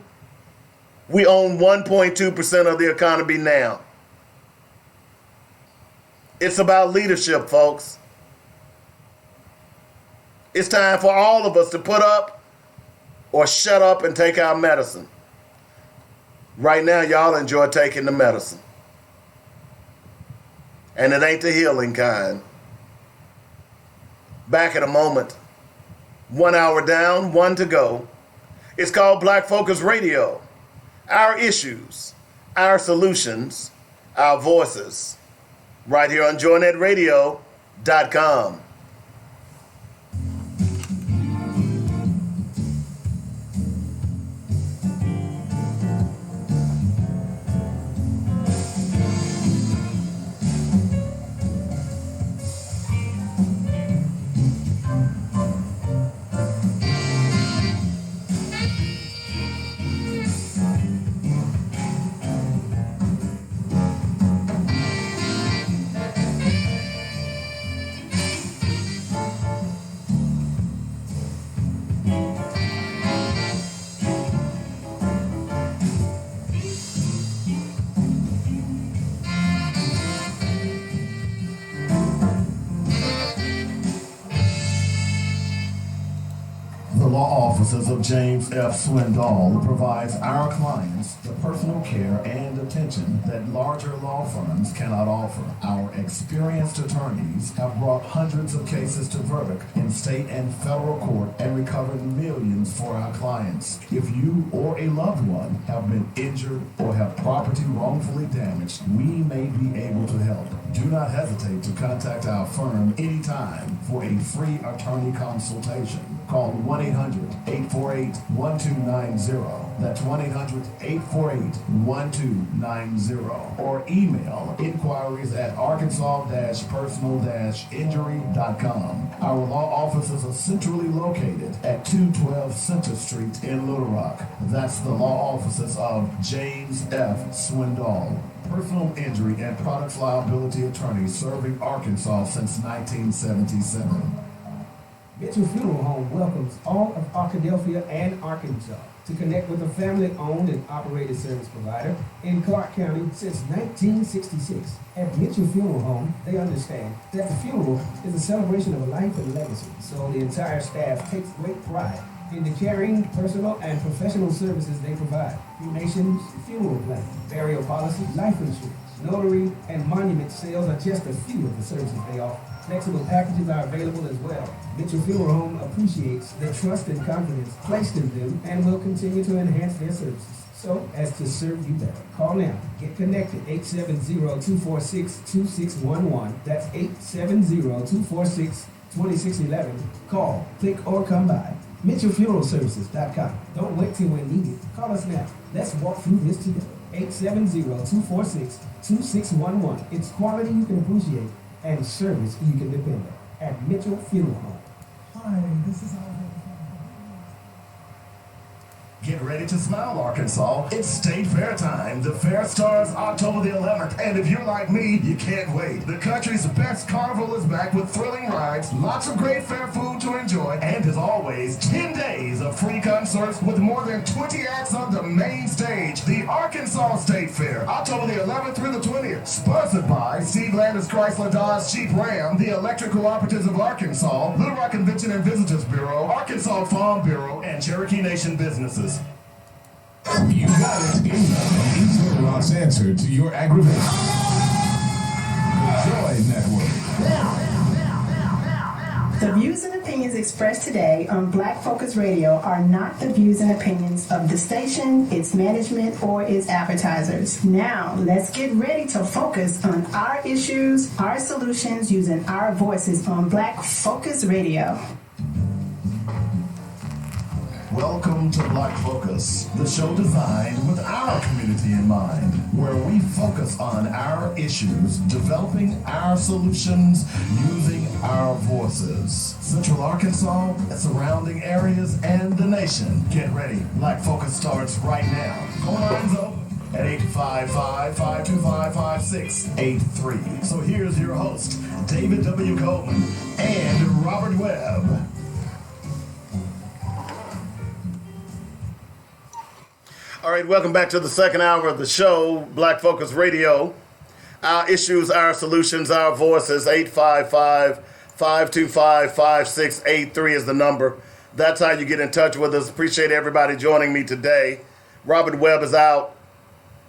We own 1.2% of the economy now. It's about leadership, folks. It's time for all of us to put up or shut up and take our medicine. Right now, y'all enjoy taking the medicine. And it ain't the healing kind. Back in a moment. 1 hour down, 1 to go. It's called Black Focus Radio. Our issues, our solutions, our voices. Right here on JoyNetRadio.com. The law offices of James F. Swindoll provides our clients the personal care and attention that larger law firms cannot offer. Our experienced attorneys have brought hundreds of cases to verdict in state and federal court and recovered millions for our clients. If you or a loved one have been injured or have property wrongfully damaged, we may be able to help. Do not hesitate to contact our firm anytime for a free attorney consultation. Call 1-800-848-1290. That's 1-800-848-1290. Or email inquiries at arkansas-personal-injury.com. Our law offices are centrally located at 212 Center Street in Little Rock. That's the law offices of James F. Swindoll, personal injury and products liability attorney serving Arkansas since 1977. Mitchell Funeral Home welcomes all of Arkadelphia and Arkansas to connect with a family-owned and operated service provider in Clark County since 1966. At Mitchell Funeral Home, they understand that the funeral is a celebration of a life and legacy, so the entire staff takes great pride in the caring, personal, and professional services they provide. Cremations, funeral planning, burial policy, life insurance, notary, and monument sales are just a few of the services they offer. Flexible packages are available as well. Mitchell Funeral Home appreciates the trust and confidence placed in them and will continue to enhance their services so as to serve you better. Call now. Get connected. 870-246-2611. That's 870-246-2611. Call, click, or come by. MitchellFuneralServices.com. Don't wait till we're needed. Call us now. Let's walk through this together. 870-246-2611. It's quality you can appreciate and service you can depend on at Mitchell Funeral Home. Hi, this is Alvin. Get ready to smile, Arkansas. It's State Fair time. The fair starts October the 11th. And if you're like me, you can't wait. The country's best carnival is back with thrilling rides, lots of great fair food to enjoy, and as always, 10 days of free concerts with more than 20 acts on the main stage. The Arkansas State Fair, October the 11th through the 20th. Sponsored by Steve Landis Chrysler Dodge Jeep Ram, the Electric Cooperatives of Arkansas, Little Rock Convention and Visitors Bureau, Arkansas Farm Bureau, and Cherokee Nation Businesses. You got it. He's Little Rock's answer to your aggravation. The Joy Network. The views and opinions expressed today on Black Focus Radio are not the views and opinions of the station, its management, or its advertisers. Now, let's get ready to focus on our issues, our solutions, using our voices on Black Focus Radio. Welcome to Black Focus, the show designed with our community in mind, where we focus on our issues, developing our solutions, using our voices. Central Arkansas, surrounding areas, and the nation. Get ready. Black Focus starts right now. Phone lines open at 855-525-5683. So here's your host, David W. Coleman and Robert Webb. All right, welcome back to the second hour of the show, Black Focus Radio. Our issues, our solutions, our voices. 855-525-5683 is the number. That's how you get in touch with us. Appreciate everybody joining me today. Robert Webb is out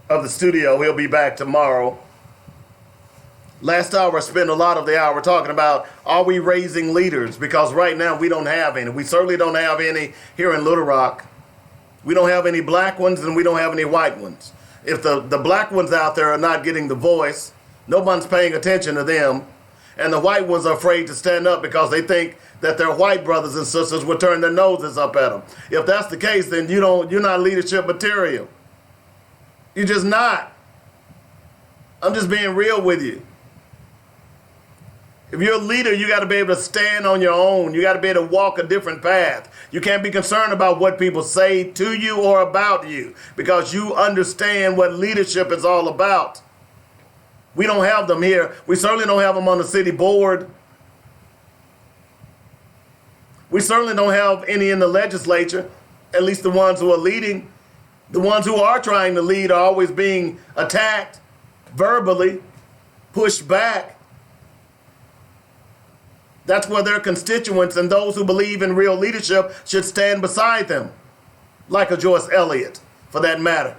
of the studio. He'll be back tomorrow. Last hour, I spent a lot of the hour talking about, are we raising leaders? Because right now we don't have any. We certainly don't have any here in Little Rock. We don't have any black ones and we don't have any white ones. If the black ones out there are not getting the voice, no one's paying attention to them. And the white ones are afraid to stand up because they think that their white brothers and sisters will turn their noses up at them. If that's the case, then you're not leadership material. You're just not. I'm just being real with you. If you're a leader, you got to be able to stand on your own. You got to be able to walk a different path. You can't be concerned about what people say to you or about you because you understand what leadership is all about. We don't have them here. We certainly don't have them on the city board. We certainly don't have any in the legislature, at least the ones who are leading. The ones who are trying to lead are always being attacked, verbally, pushed back. That's where their constituents and those who believe in real leadership should stand beside them, like a Joyce Elliott, for that matter.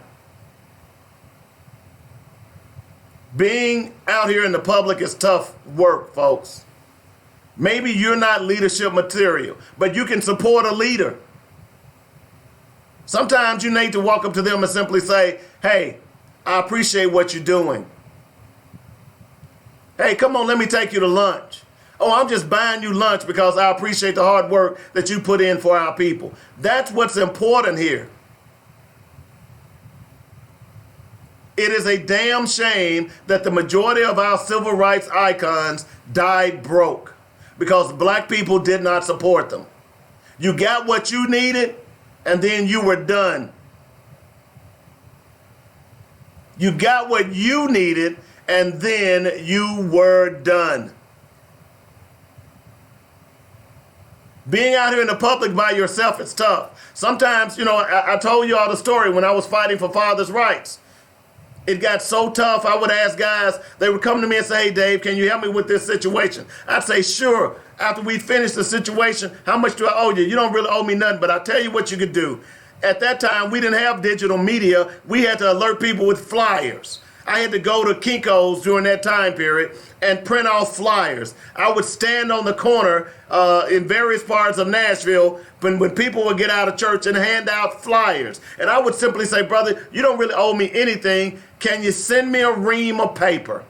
Being out here in the public is tough work, folks. Maybe you're not leadership material, but you can support a leader. Sometimes you need to walk up to them and simply say, hey, I appreciate what you're doing. Hey, come on, let me take you to lunch. Oh, I'm just buying you lunch because I appreciate the hard work that you put in for our people. That's what's important here. It is a damn shame that the majority of our civil rights icons died broke because black people did not support them. You got what you needed, and then you were done. You got what you needed, and then you were done. Being out here in the public by yourself is tough. Sometimes, I told you all the story when I was fighting for fathers' rights. It got so tough, I would ask guys, they would come to me and say, hey, Dave, can you help me with this situation? I'd say, sure. After we finish the situation, how much do I owe you? You don't really owe me nothing, but I'll tell you what you could do. At that time, we didn't have digital media. We had to alert people with flyers. I had to go to Kinko's during that time period and print off flyers. I would stand on the corner in various parts of Nashville when people would get out of church and hand out flyers. And I would simply say, brother, you don't really owe me anything. Can you send me a ream of paper?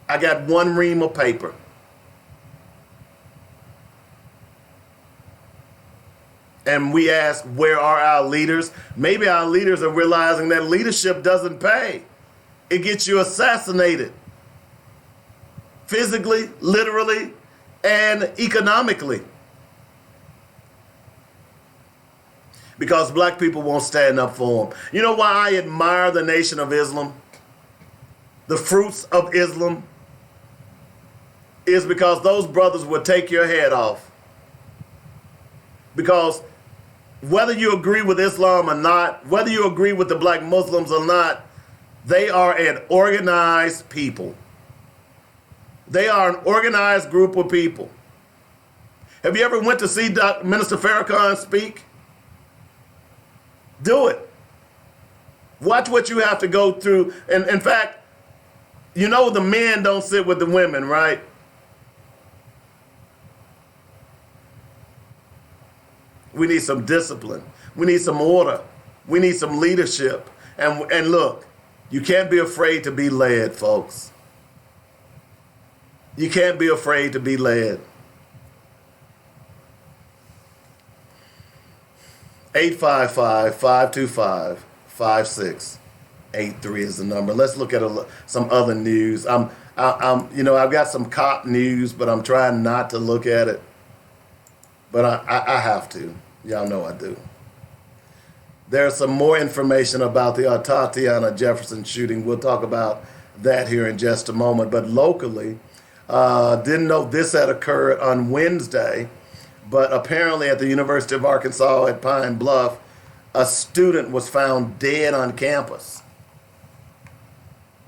I got one ream of paper. And we ask, where are our leaders? Maybe our leaders are realizing that leadership doesn't pay. It gets you assassinated. Physically, literally, and economically. Because black people won't stand up for them. You know why I admire the Nation of Islam? The fruits of Islam? Is because those brothers would take your head off. Because whether you agree with Islam or not, whether you agree with the black Muslims or not, they are an organized people. They are an organized group of people. Have you ever went to see Minister Farrakhan speak? Do it. Watch what you have to go through. And in fact, the men don't sit with the women, right? We need some discipline. We need some order. We need some leadership. And look, you can't be afraid to be led, folks. You can't be afraid to be led. 855-525-5683 is the number. Let's look at some other news. I've got some cop news, but I'm trying not to look at it. But I have to. Y'all know I do. There's some more information about the Tatiana Jefferson shooting. We'll talk about that here in just a moment. But locally, didn't know this had occurred on Wednesday, But apparently at the University of Arkansas at Pine Bluff, a student was found dead on campus.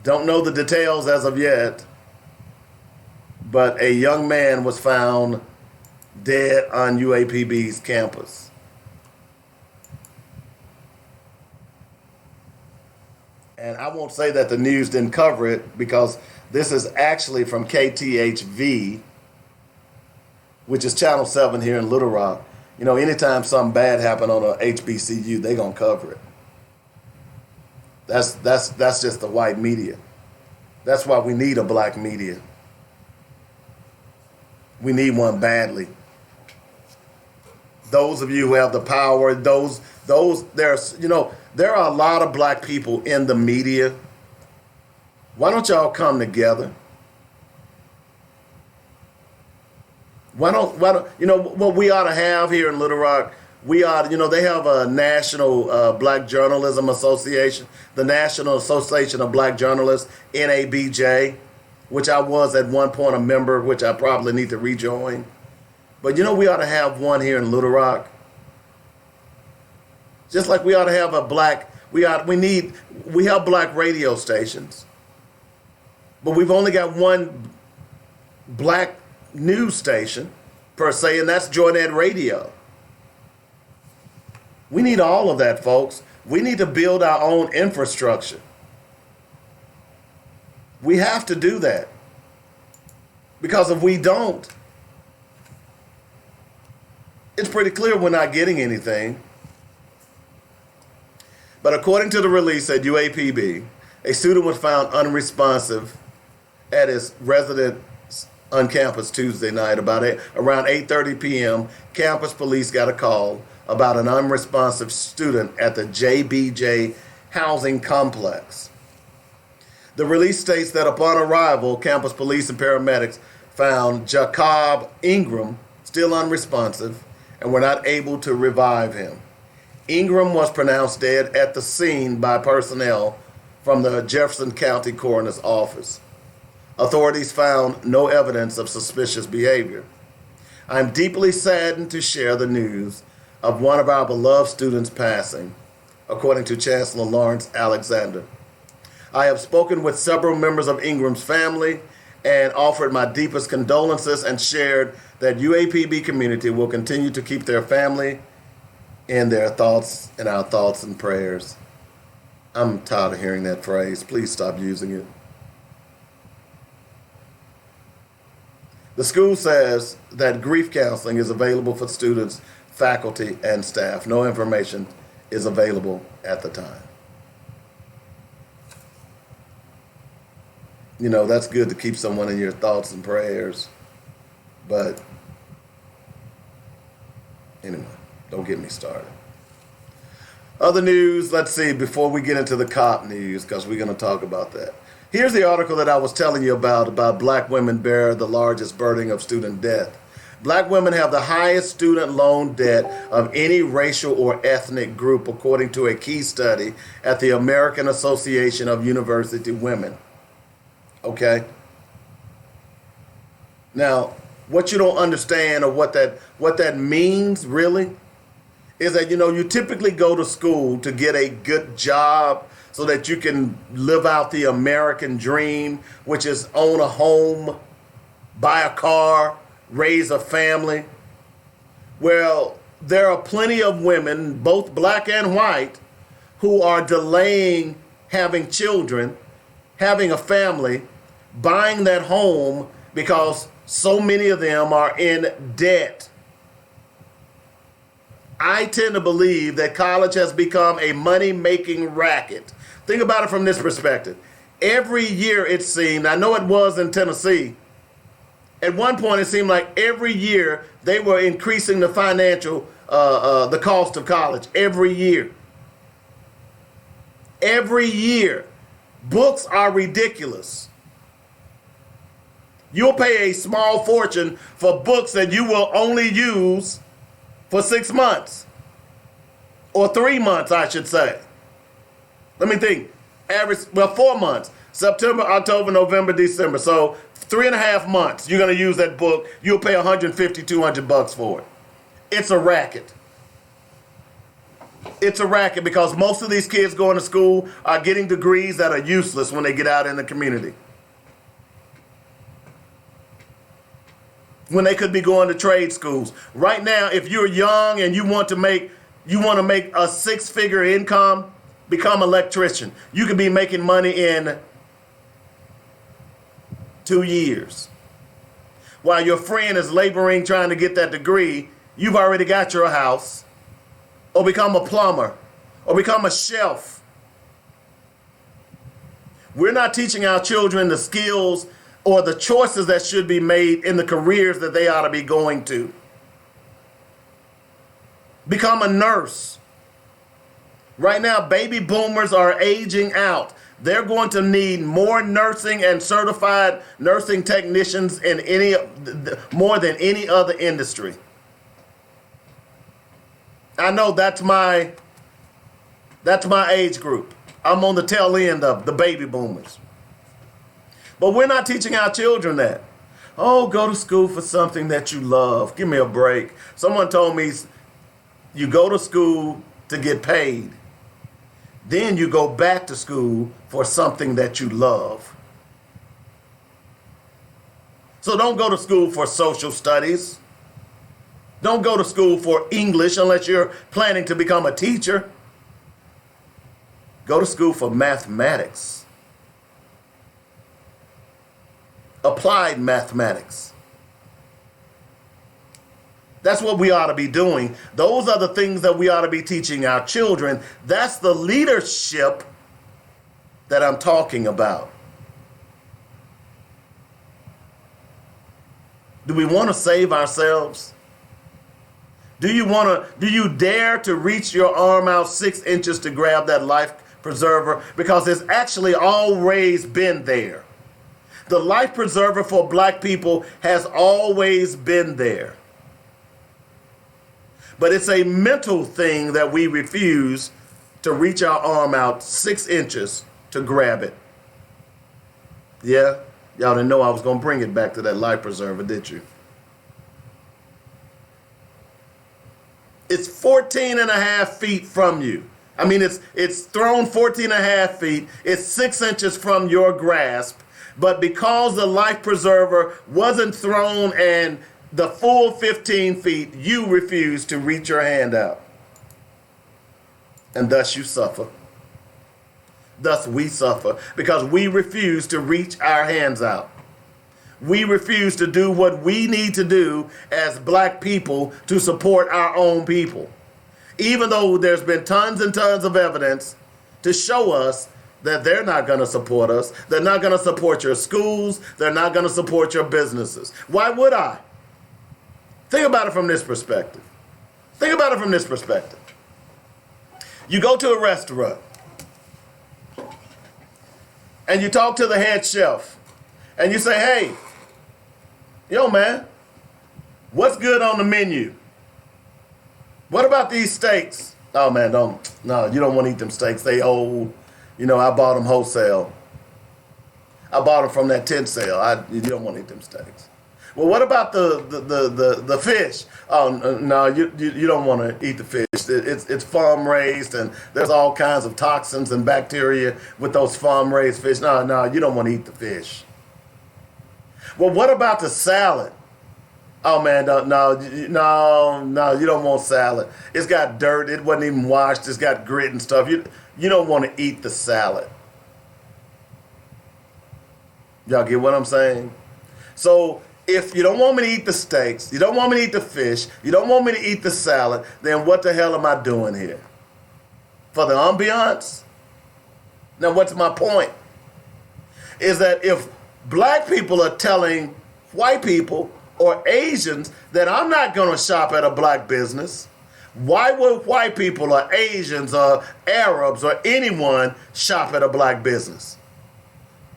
Don't know the details as of yet, but a young man was found dead on UAPB's campus. And I won't say that the news didn't cover it, because this is actually from KTHV, which is Channel 7 here in Little Rock. You know, anytime something bad happened on a HBCU, they're going to cover it. That's just the white media. That's why we need a black media. We need one badly. Those of you who have the power, there are a lot of black people in the media. Why don't y'all come together? Why don't what we ought to have here in Little Rock? They have a National Black Journalism Association, the National Association of Black Journalists, NABJ, which I was at one point a member, which I probably need to rejoin. But we ought to have one here in Little Rock. Just like we ought to have we have black radio stations, but we've only got one black news station per se, and that's JoyNet Radio. We need all of that, folks. We need to build our own infrastructure. We have to do that, because if we don't, it's pretty clear we're not getting anything. But according to the release at UAPB, a student was found unresponsive at his residence on campus Tuesday night. Around 8:30 p.m., campus police got a call about an unresponsive student at the JBJ housing complex. The release states that upon arrival, campus police and paramedics found Jacob Ingram still unresponsive and were not able to revive him. Ingram was pronounced dead at the scene by personnel from the Jefferson County Coroner's Office. Authorities found no evidence of suspicious behavior. I'm deeply saddened to share the news of one of our beloved students passing, according to Chancellor Lawrence Alexander. I have spoken with several members of Ingram's family and offered my deepest condolences and shared that UAPB community will continue to keep their family in their thoughts, in our thoughts and prayers. I'm tired of hearing that phrase. Please stop using it. The school says that grief counseling is available for students, faculty, and staff. No information is available at the time. That's good to keep someone in your thoughts and prayers. But anyway, don't get me started. Other news, let's see, before we get into the cop news, because we're going to talk about that. Here's the article that I was telling you about black women bear the largest burden of student debt. Black women have the highest student loan debt of any racial or ethnic group, according to a key study at the American Association of University Women. Okay? Now, what you don't understand, or what that means really, is that you typically go to school to get a good job so that you can live out the American dream, which is own a home, buy a car, raise a family. Well, there are plenty of women, both black and white, who are delaying having children, having a family, buying that home, because so many of them are in debt. I tend to believe that college has become a money-making racket. Think about it from this perspective. Every year it seemed, I know it was in Tennessee, at one point it seemed like every year they were increasing the the cost of college. Every year. Every year. Books are ridiculous. You'll pay a small fortune for books that you will only use for 6 months. Or 3 months, I should say. Let me think. 4 months. September, October, November, December. So 3.5 months you're going to use that book. You'll pay $150, $200 for it. It's a racket. It's a racket because most of these kids going to school are getting degrees that are useless when they get out in the community. When they could be going to trade schools. Right now, if you're young and you want to make a six-figure income, become an electrician. You could be making money in 2 years. While your friend is laboring trying to get that degree, you've already got your house, or become a plumber, or become a chef. We're not teaching our children the skills or the choices that should be made in the careers that they ought to be going to. Become a nurse. Right now, baby boomers are aging out. They're going to need more nursing and certified nursing technicians in more than any other industry. I know that's my age group. I'm on the tail end of the baby boomers. But we're not teaching our children that. Oh, go to school for something that you love. Give me a break. Someone told me you go to school to get paid. Then you go back to school for something that you love. So don't go to school for social studies. Don't go to school for English unless you're planning to become a teacher. Go to school for mathematics. Applied mathematics. That's what we ought to be doing. Those are the things that we ought to be teaching our children. That's the leadership that I'm talking about. Do we want to save ourselves? Do you dare to reach your arm out 6 inches to grab that life preserver? Because it's actually always been there. The life preserver for black people has always been there. But it's a mental thing that we refuse to reach our arm out 6 inches to grab it. Yeah? Y'all didn't know I was going to bring it back to that life preserver, did you? It's 14 and a half feet from you. I mean, it's thrown 14 and a half feet. It's 6 inches from your grasp. But because the life preserver wasn't thrown and the full 15 feet, you refuse to reach your hand out. And thus you suffer. Thus we suffer because we refuse to reach our hands out. We refuse to do what we need to do as black people to support our own people. Even though there's been tons and tons of evidence to show us that they're not going to support us. They're not going to support your schools. They're not going to support your businesses. Why would I? Think about it from this perspective. Think about it from this perspective. You go to a restaurant and you talk to the head chef and you say, hey, yo, man, what's good on the menu? What about these steaks? Oh, man, you don't want to eat them steaks. They old. You know, I bought them wholesale. I bought them from that tent sale. You don't want to eat them steaks. Well, what about the fish? Oh, no, you don't want to eat the fish. It's farm raised, and there's all kinds of toxins and bacteria with those farm raised fish. No, you don't want to eat the fish. Well, what about the salad? Oh man, no, you don't want salad. It's got dirt. It wasn't even washed. It's got grit and stuff. You don't want to eat the salad. Y'all get what I'm saying? So if you don't want me to eat the steaks, you don't want me to eat the fish, you don't want me to eat the salad, then what the hell am I doing here? For the ambiance? Now what's my point? Is that if black people are telling white people or Asians that I'm not going to shop at a black business, why would white people or Asians or Arabs or anyone shop at a black business?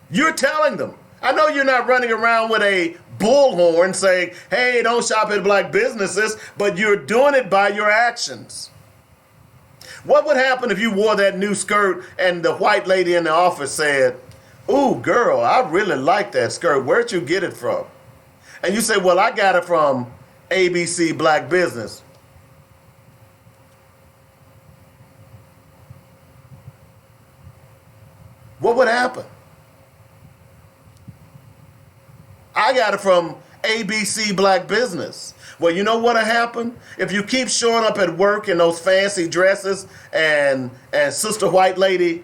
You're telling them. I know you're not running around with a bullhorn saying, hey, don't shop at black businesses, but you're doing it by your actions. What would happen if you wore that new skirt and the white lady in the office said, ooh, girl, I really like that skirt. Where'd you get it from? And you say, well, I got it from ABC Black Business. what happened? I got it from ABC Black Business. Well, you know what'll happen? If you keep showing up at work in those fancy dresses and Sister White Lady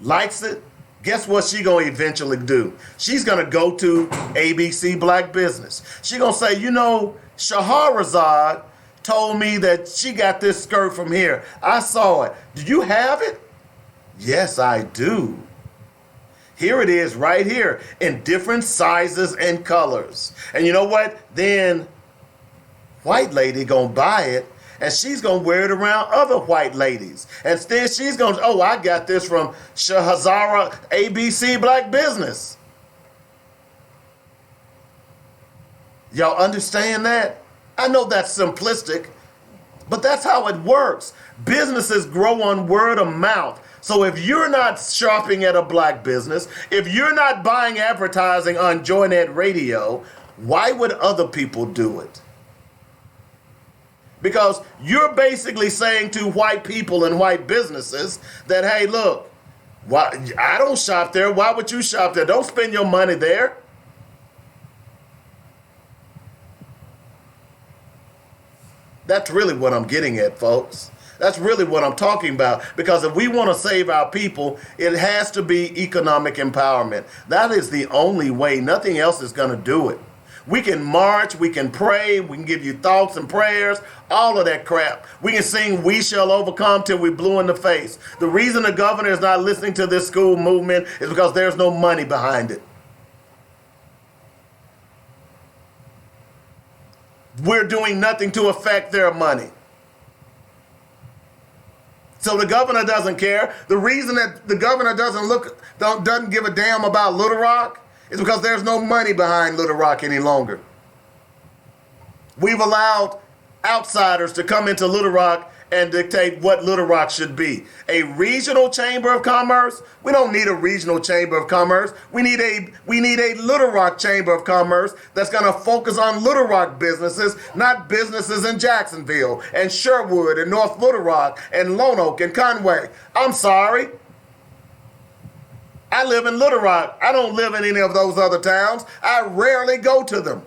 likes it, guess what she gonna eventually do? She's gonna go to ABC Black Business. She gonna say, you know, Shahrazad told me that she got this skirt from here. I saw it. Do you have it? Yes, I do. Here it is right here in different sizes and colors. And you know what? Then white lady gonna buy it and she's gonna wear it around other white ladies. And then she's gonna, oh, I got this from Shahazara ABC Black Business. Y'all understand that? I know that's simplistic, but that's how it works. Businesses grow on word of mouth. So if you're not shopping at a black business, if you're not buying advertising on GTFOH radio, why would other people do it? Because you're basically saying to white people and white businesses that, hey, look, I don't shop there. Why would you shop there? Don't spend your money there. That's really what I'm getting at, folks. That's really what I'm talking about. Because if we want to save our people, it has to be economic empowerment. That is the only way. Nothing else is going to do it. We can march, we can pray, we can give you thoughts and prayers, all of that crap. We can sing "We Shall Overcome" till we're blue in the face. The reason the governor is not listening to this school movement is because there's no money behind it. We're doing nothing to affect their money. So the governor doesn't care. The reason that the governor doesn't give a damn about Little Rock is because there's no money behind Little Rock any longer. We've allowed outsiders to come into Little Rock and dictate what Little Rock should be. A regional chamber of commerce? We don't need a regional chamber of commerce. We need a Little Rock chamber of commerce that's going to focus on Little Rock businesses, not businesses in Jacksonville and Sherwood and North Little Rock and Lone Oak and Conway. I'm sorry. I live in Little Rock. I don't live in any of those other towns. I rarely go to them.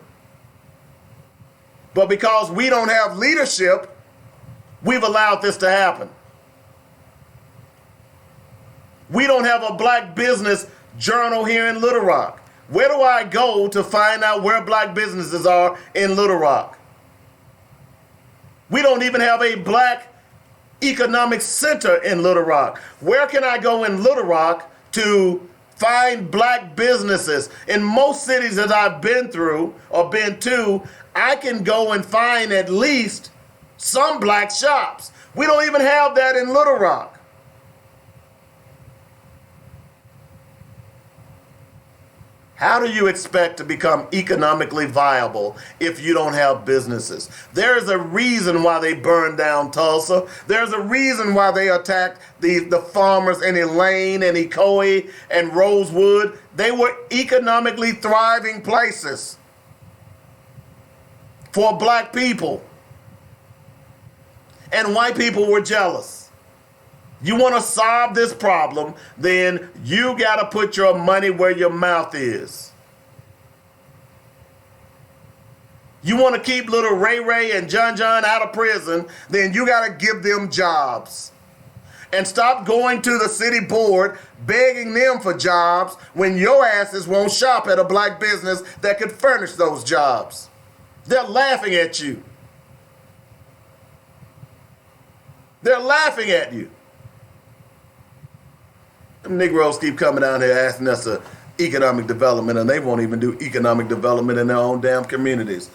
But because we don't have leadership, we've allowed this to happen. We don't have a black business journal here in Little Rock. Where do I go to find out where black businesses are in Little Rock? We don't even have a black economic center in Little Rock. Where can I go in Little Rock to find black businesses? In most cities that I've been through or been to, I can go and find at least some black shops. We don't even have that in Little Rock. How do you expect to become economically viable if you don't have businesses? There is a reason why they burned down Tulsa. There's a reason why they attacked the farmers in Elaine and Ecoe and Rosewood. They were economically thriving places for black people. And white people were jealous. You want to solve this problem, then you got to put your money where your mouth is. You want to keep little Ray Ray and John John out of prison, then you got to give them jobs. And stop going to the city board begging them for jobs when your asses won't shop at a black business that could furnish those jobs. They're laughing at you. They're laughing at you. Them Negroes keep coming down here asking us for economic development, and they won't even do economic development in their own damn communities.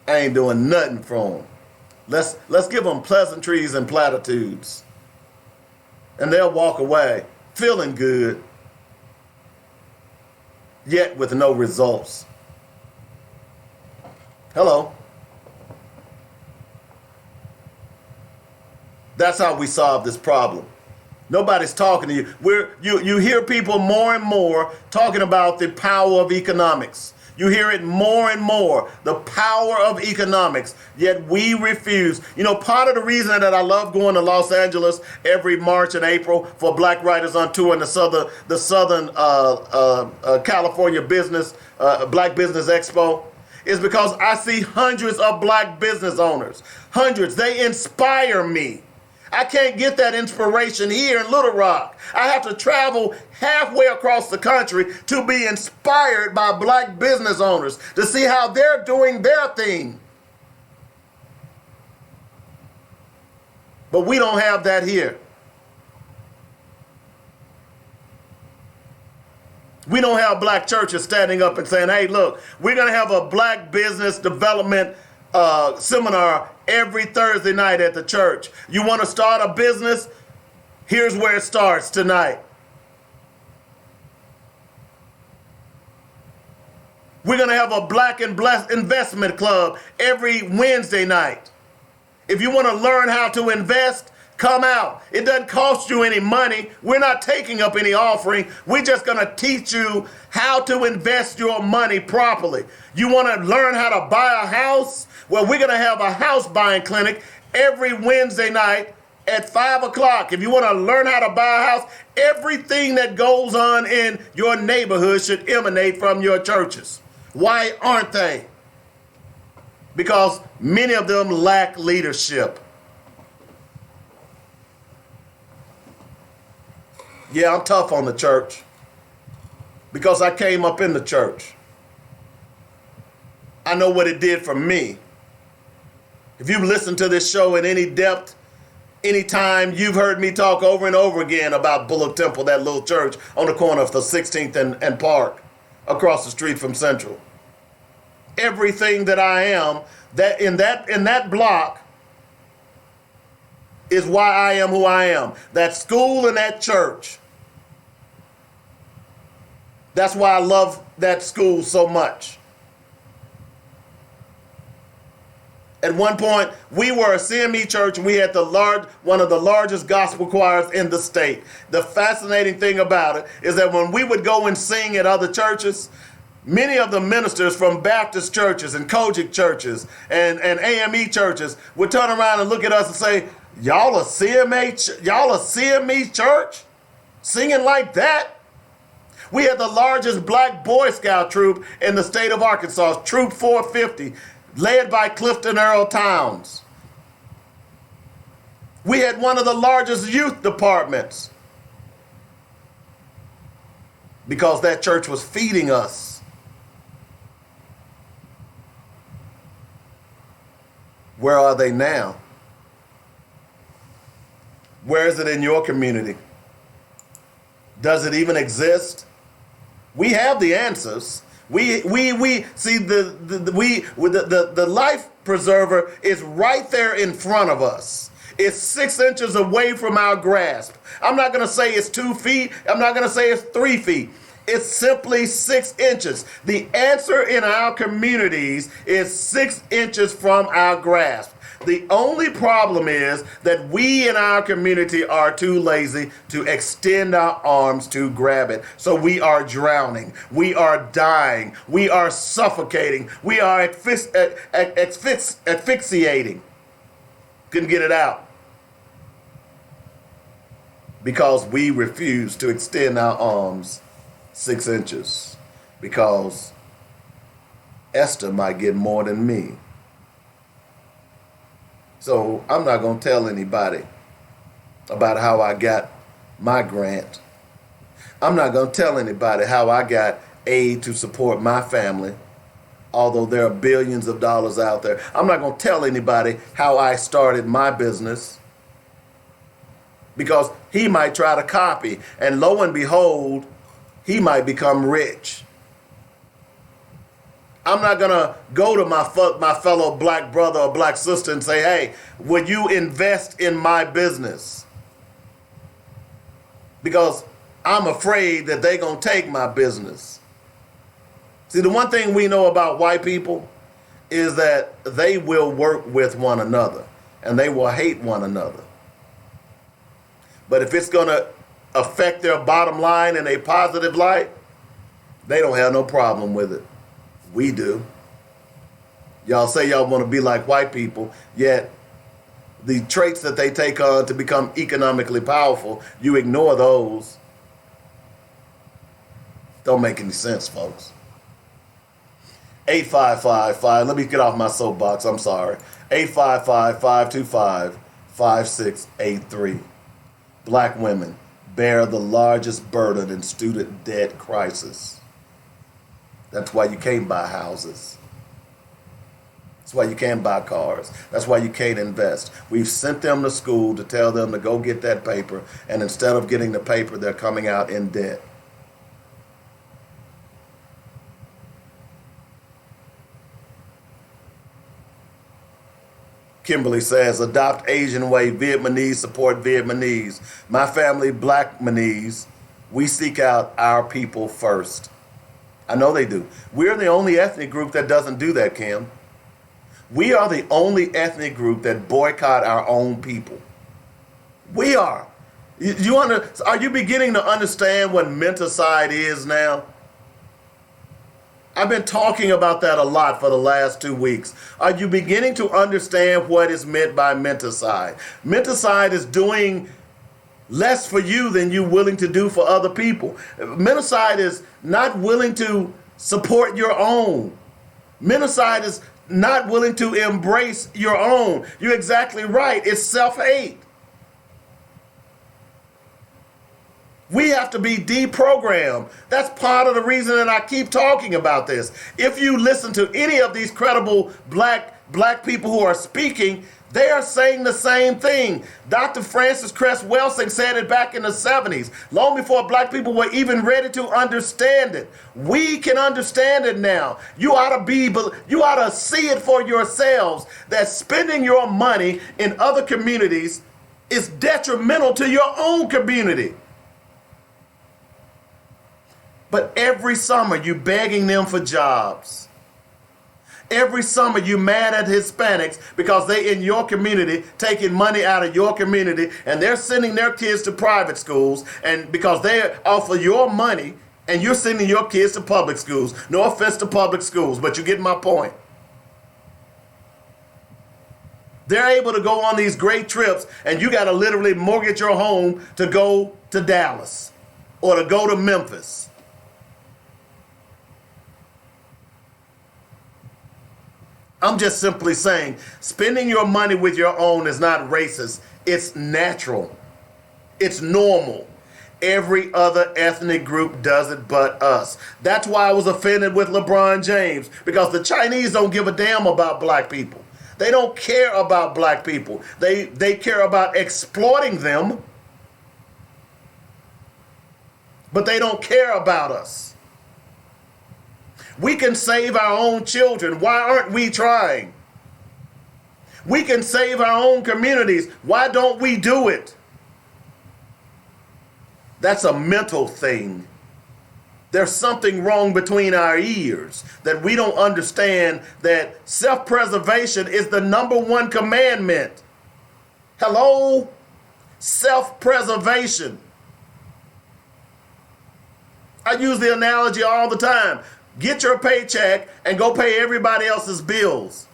I ain't doing nothing for them. Let's give them pleasantries and platitudes. And they'll walk away feeling good, yet with no results. Hello. That's how we solve this problem. Nobody's talking to you. You hear people more and more talking about the power of economics. You hear it more and more, the power of economics, yet we refuse. You know, part of the reason that I love going to Los Angeles every March and April for Black Writers on Tour and the Southern California Black Business Expo is because I see hundreds of black business owners. Hundreds. They inspire me. I can't get that inspiration here in Little Rock. I have to travel halfway across the country to be inspired by black business owners, to see how they're doing their thing. But we don't have that here. We don't have black churches standing up and saying, hey, look, we're going to have a black business development seminar every Thursday night at the church. You want to start a business? Here's where it starts tonight. We're going to have a Black and Blessed Investment Club every Wednesday night. If you want to learn how to invest, come out. It doesn't cost you any money. We're not taking up any offering. We're just going to teach you how to invest your money properly. You want to learn how to buy a house? Well, we're going to have a house buying clinic every Wednesday night at 5 o'clock. If you want to learn how to buy a house, everything that goes on in your neighborhood should emanate from your churches. Why aren't they? Because many of them lack leadership. Yeah, I'm tough on the church because I came up in the church. I know what it did for me. If you've listened to this show in any depth, anytime, you've heard me talk over and over again about Bullock Temple, that little church on the corner of the 16th and Park, across the street from Central. Everything that I am, that in that block is why I am who I am. That school and that church. That's why I love that school so much. At one point, we were a CME church, and we had one of the largest gospel choirs in the state. The fascinating thing about it is that when we would go and sing at other churches, many of the ministers from Baptist churches and Kojic churches and AME churches would turn around and look at us and say, y'all a CME church? Singing like that? We had the largest black Boy Scout troop in the state of Arkansas, Troop 450, led by Clifton Earl Towns. We had one of the largest youth departments because that church was feeding us. Where are they now? Where is it in your community? Does it even exist? We have the answers. We see the life preserver is right there in front of us. It's 6 inches away from our grasp. I'm not going to say it's 2 feet. I'm not going to say it's 3 feet. It's simply 6 inches. The answer in our communities is 6 inches from our grasp. The only problem is that we in our community are too lazy to extend our arms to grab it. So we are drowning. We are dying. We are suffocating. We are asphyxiating. Couldn't get it out. Because we refuse to extend our arms 6 inches. Because Esther might get more than me. So I'm not going to tell anybody about how I got my grant. I'm not going to tell anybody how I got aid to support my family, although there are billions of dollars out there. I'm not going to tell anybody how I started my business because he might try to copy, and lo and behold, he might become rich. I'm not going to go to my fellow black brother or black sister and say, hey, would you invest in my business? Because I'm afraid that they're going to take my business. See, the one thing we know about white people is that they will work with one another and they will hate one another. But if it's going to affect their bottom line in a positive light, they don't have no problem with it. We do. Y'all say y'all want to be like white people, yet the traits that they take on to become economically powerful, you ignore those. Don't make any sense, folks. 8555, let me get off my soapbox, I'm sorry. 855-525-5683. Black women bear the largest burden in student debt crisis. That's why you can't buy houses. That's why you can't buy cars. That's why you can't invest. We've sent them to school to tell them to go get that paper, and instead of getting the paper, they're coming out in debt. Kimberly says, adopt Asian way, Vietnamese support Vietnamese. My family, Blackmanese, we seek out our people first. I know they do. We're the only ethnic group that doesn't do that, Kim. We are the only ethnic group that boycott our own people. We are. Are you beginning to understand what menticide is now? I've been talking about that a lot for the last 2 weeks. Are you beginning to understand what is meant by menticide? Menticide is doing less for you than you're willing to do for other people. Menticide is not willing to support your own. Menticide is not willing to embrace your own. You're exactly right. It's self-hate. We have to be deprogrammed. That's part of the reason that I keep talking about this. If you listen to any of these credible black people who are speaking, they are saying the same thing. Dr. Francis Cress Welsing said it back in the 70s, long before black people were even ready to understand it. We can understand it now. You ought to see it for yourselves that spending your money in other communities is detrimental to your own community. But every summer you're begging them for jobs. Every summer you're mad at Hispanics because they in your community taking money out of your community and they're sending their kids to private schools, and because they offer your money and you're sending your kids to public schools. No offense to public schools, but you get my point. They're able to go on these great trips and you got to literally mortgage your home to go to Dallas or to go to Memphis. I'm just simply saying, spending your money with your own is not racist. It's natural. It's normal. Every other ethnic group does it but us. That's why I was offended with LeBron James, because the Chinese don't give a damn about black people. They don't care about black people. They care about exploiting them, but they don't care about us. We can save our own children. Why aren't we trying? We can save our own communities. Why don't we do it? That's a mental thing. There's something wrong between our ears that we don't understand that self-preservation is the #1 commandment. Hello? Self-preservation. I use the analogy all the time. Get your paycheck and go pay everybody else's bills.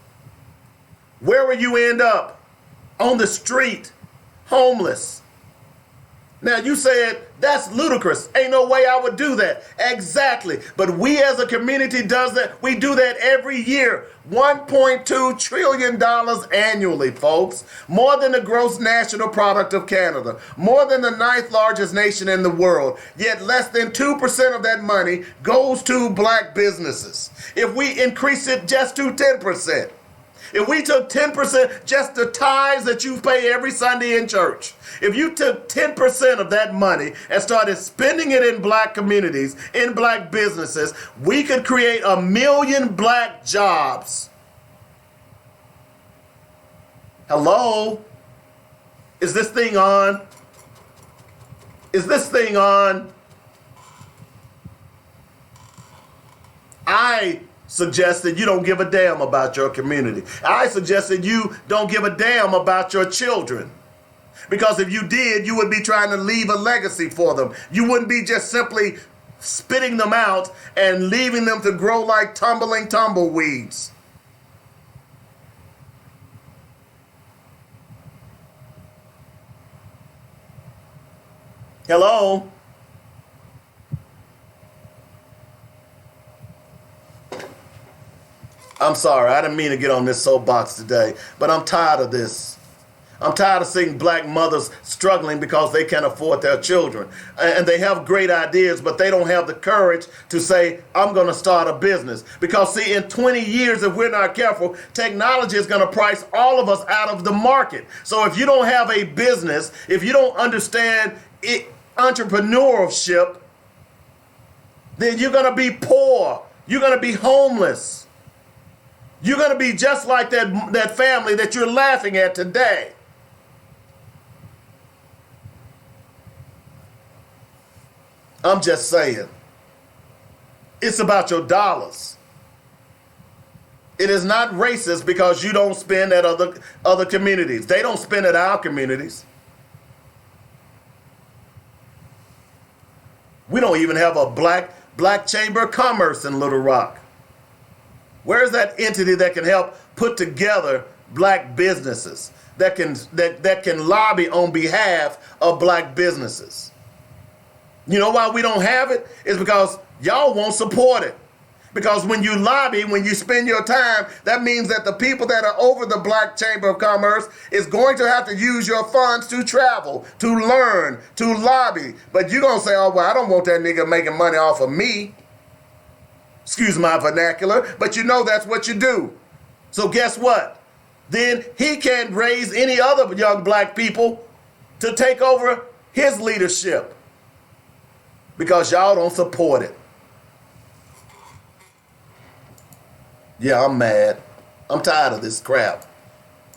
Where will you end up? On the street, homeless. Now you said, that's ludicrous. Ain't no way I would do that. Exactly. But we as a community does that. We do that every year. $1.2 trillion annually, folks. More than the gross national product of Canada. More than the 9th largest nation in the world. Yet less than 2% of that money goes to black businesses. If we increase it just to 10%. If we took 10%, just the tithes that you pay every Sunday in church, if you took 10% of that money and started spending it in black communities, in black businesses, we could create 1 million black jobs. Hello? Is this thing on? Is this thing on? I suggest that you don't give a damn about your community. I suggest that you don't give a damn about your children. Because if you did, you would be trying to leave a legacy for them. You wouldn't be just simply spitting them out and leaving them to grow like tumbling tumbleweeds. Hello? I'm sorry, I didn't mean to get on this soapbox today, but I'm tired of this. I'm tired of seeing black mothers struggling because they can't afford their children. And they have great ideas, but they don't have the courage to say, I'm going to start a business. Because see, in 20 years, if we're not careful, technology is going to price all of us out of the market. So if you don't have a business, if you don't understand entrepreneurship, then you're going to be poor. You're going to be homeless. You're going to be just like that family that you're laughing at today. I'm just saying. It's about your dollars. It is not racist because you don't spend at other communities. They don't spend at our communities. We don't even have a black chamber of commerce in Little Rock. Where's that entity that can help put together black businesses, that can lobby on behalf of black businesses? You know why we don't have it? It's because y'all won't support it. Because when you lobby, when you spend your time, that means that the people that are over the Black Chamber of Commerce is going to have to use your funds to travel, to learn, to lobby. But you're going to say, oh, well, I don't want that nigga making money off of me. Excuse my vernacular, but you know that's what you do. So guess what? Then he can't raise any other young black people to take over his leadership because y'all don't support it. Yeah, I'm mad. I'm tired of this crap.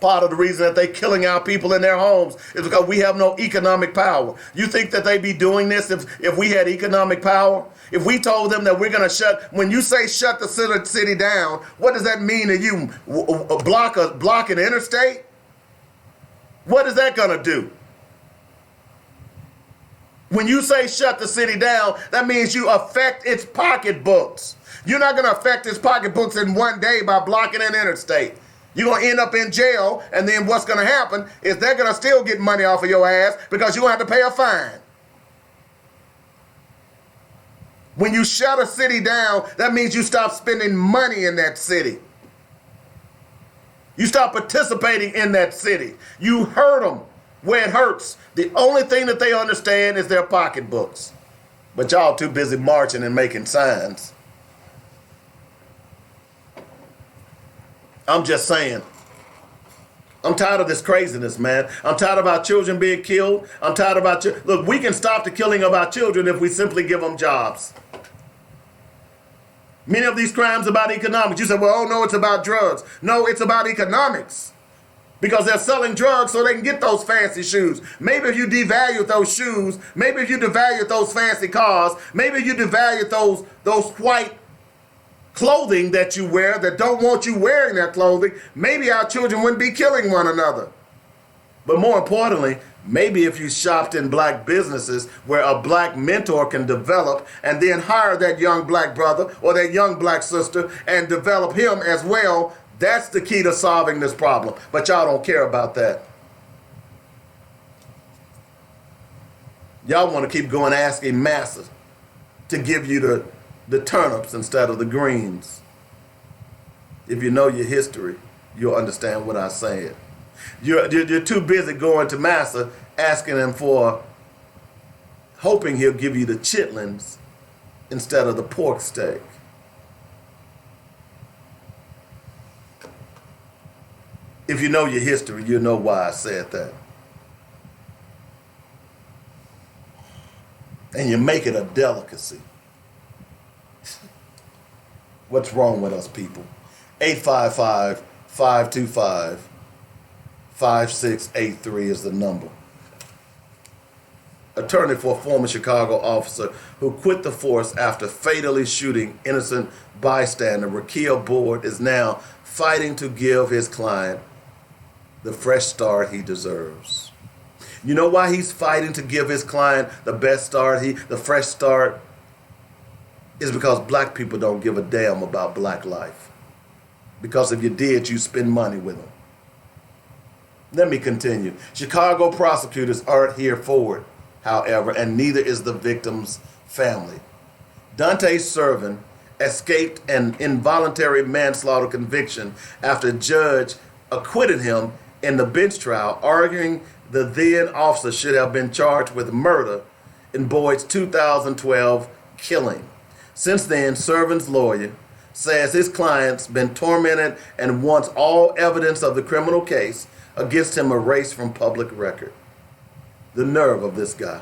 Part of the reason that they're killing our people in their homes is because we have no economic power. You think that they'd be doing this if we had economic power? If we told them that we're going to when you say shut the city down, what does that mean to you? Block an interstate? What is that going to do? When you say shut the city down, that means you affect its pocketbooks. You're not going to affect its pocketbooks in one day by blocking an interstate. You're going to end up in jail, and then what's going to happen is they're going to still get money off of your ass because you're going to have to pay a fine. When you shut a city down, that means you stop spending money in that city. You stop participating in that city. You hurt them where it hurts. The only thing that they understand is their pocketbooks. But y'all too busy marching and making signs. I'm just saying. I'm tired of this craziness, man. I'm tired of our children being killed. I'm tired of our Look, we can stop the killing of our children if we simply give them jobs. Many of these crimes about economics. You say, well, oh no, it's about drugs. No, it's about economics. Because they're selling drugs so they can get those fancy shoes. Maybe if you devalue those shoes, maybe if you devalue those fancy cars, maybe if you devalue those white clothing that you wear that don't want you wearing that clothing, maybe our children wouldn't be killing one another. But more importantly, maybe if you shopped in black businesses where a black mentor can develop and then hire that young black brother or that young black sister and develop him as well, that's the key to solving this problem. But y'all don't care about that. Y'all want to keep going asking massa to give you the turnips instead of the greens. If you know your history, you'll understand what I said. You're too busy going to massa asking him for, hoping he'll give you the chitlins instead of the pork steak. If you know your history, you'll know why I said that. And you make it a delicacy. What's wrong with us people? 855-525-5683 is the number. Attorney for a former Chicago officer who quit the force after fatally shooting innocent bystander Raquel Board is now fighting to give his client the fresh start he deserves. You know why he's fighting to give his client the best start, the fresh start? is because black people don't give a damn about black life. Because if you did, you spend money with them. Let me continue. Chicago prosecutors aren't here for it, however, and neither is the victim's family. Dante Servin escaped an involuntary manslaughter conviction after a judge acquitted him in the bench trial, arguing the then officer should have been charged with murder in Boyd's 2012 killing. Since then, Servin's lawyer says his client's been tormented and wants all evidence of the criminal case against him erased from public record. The nerve of this guy.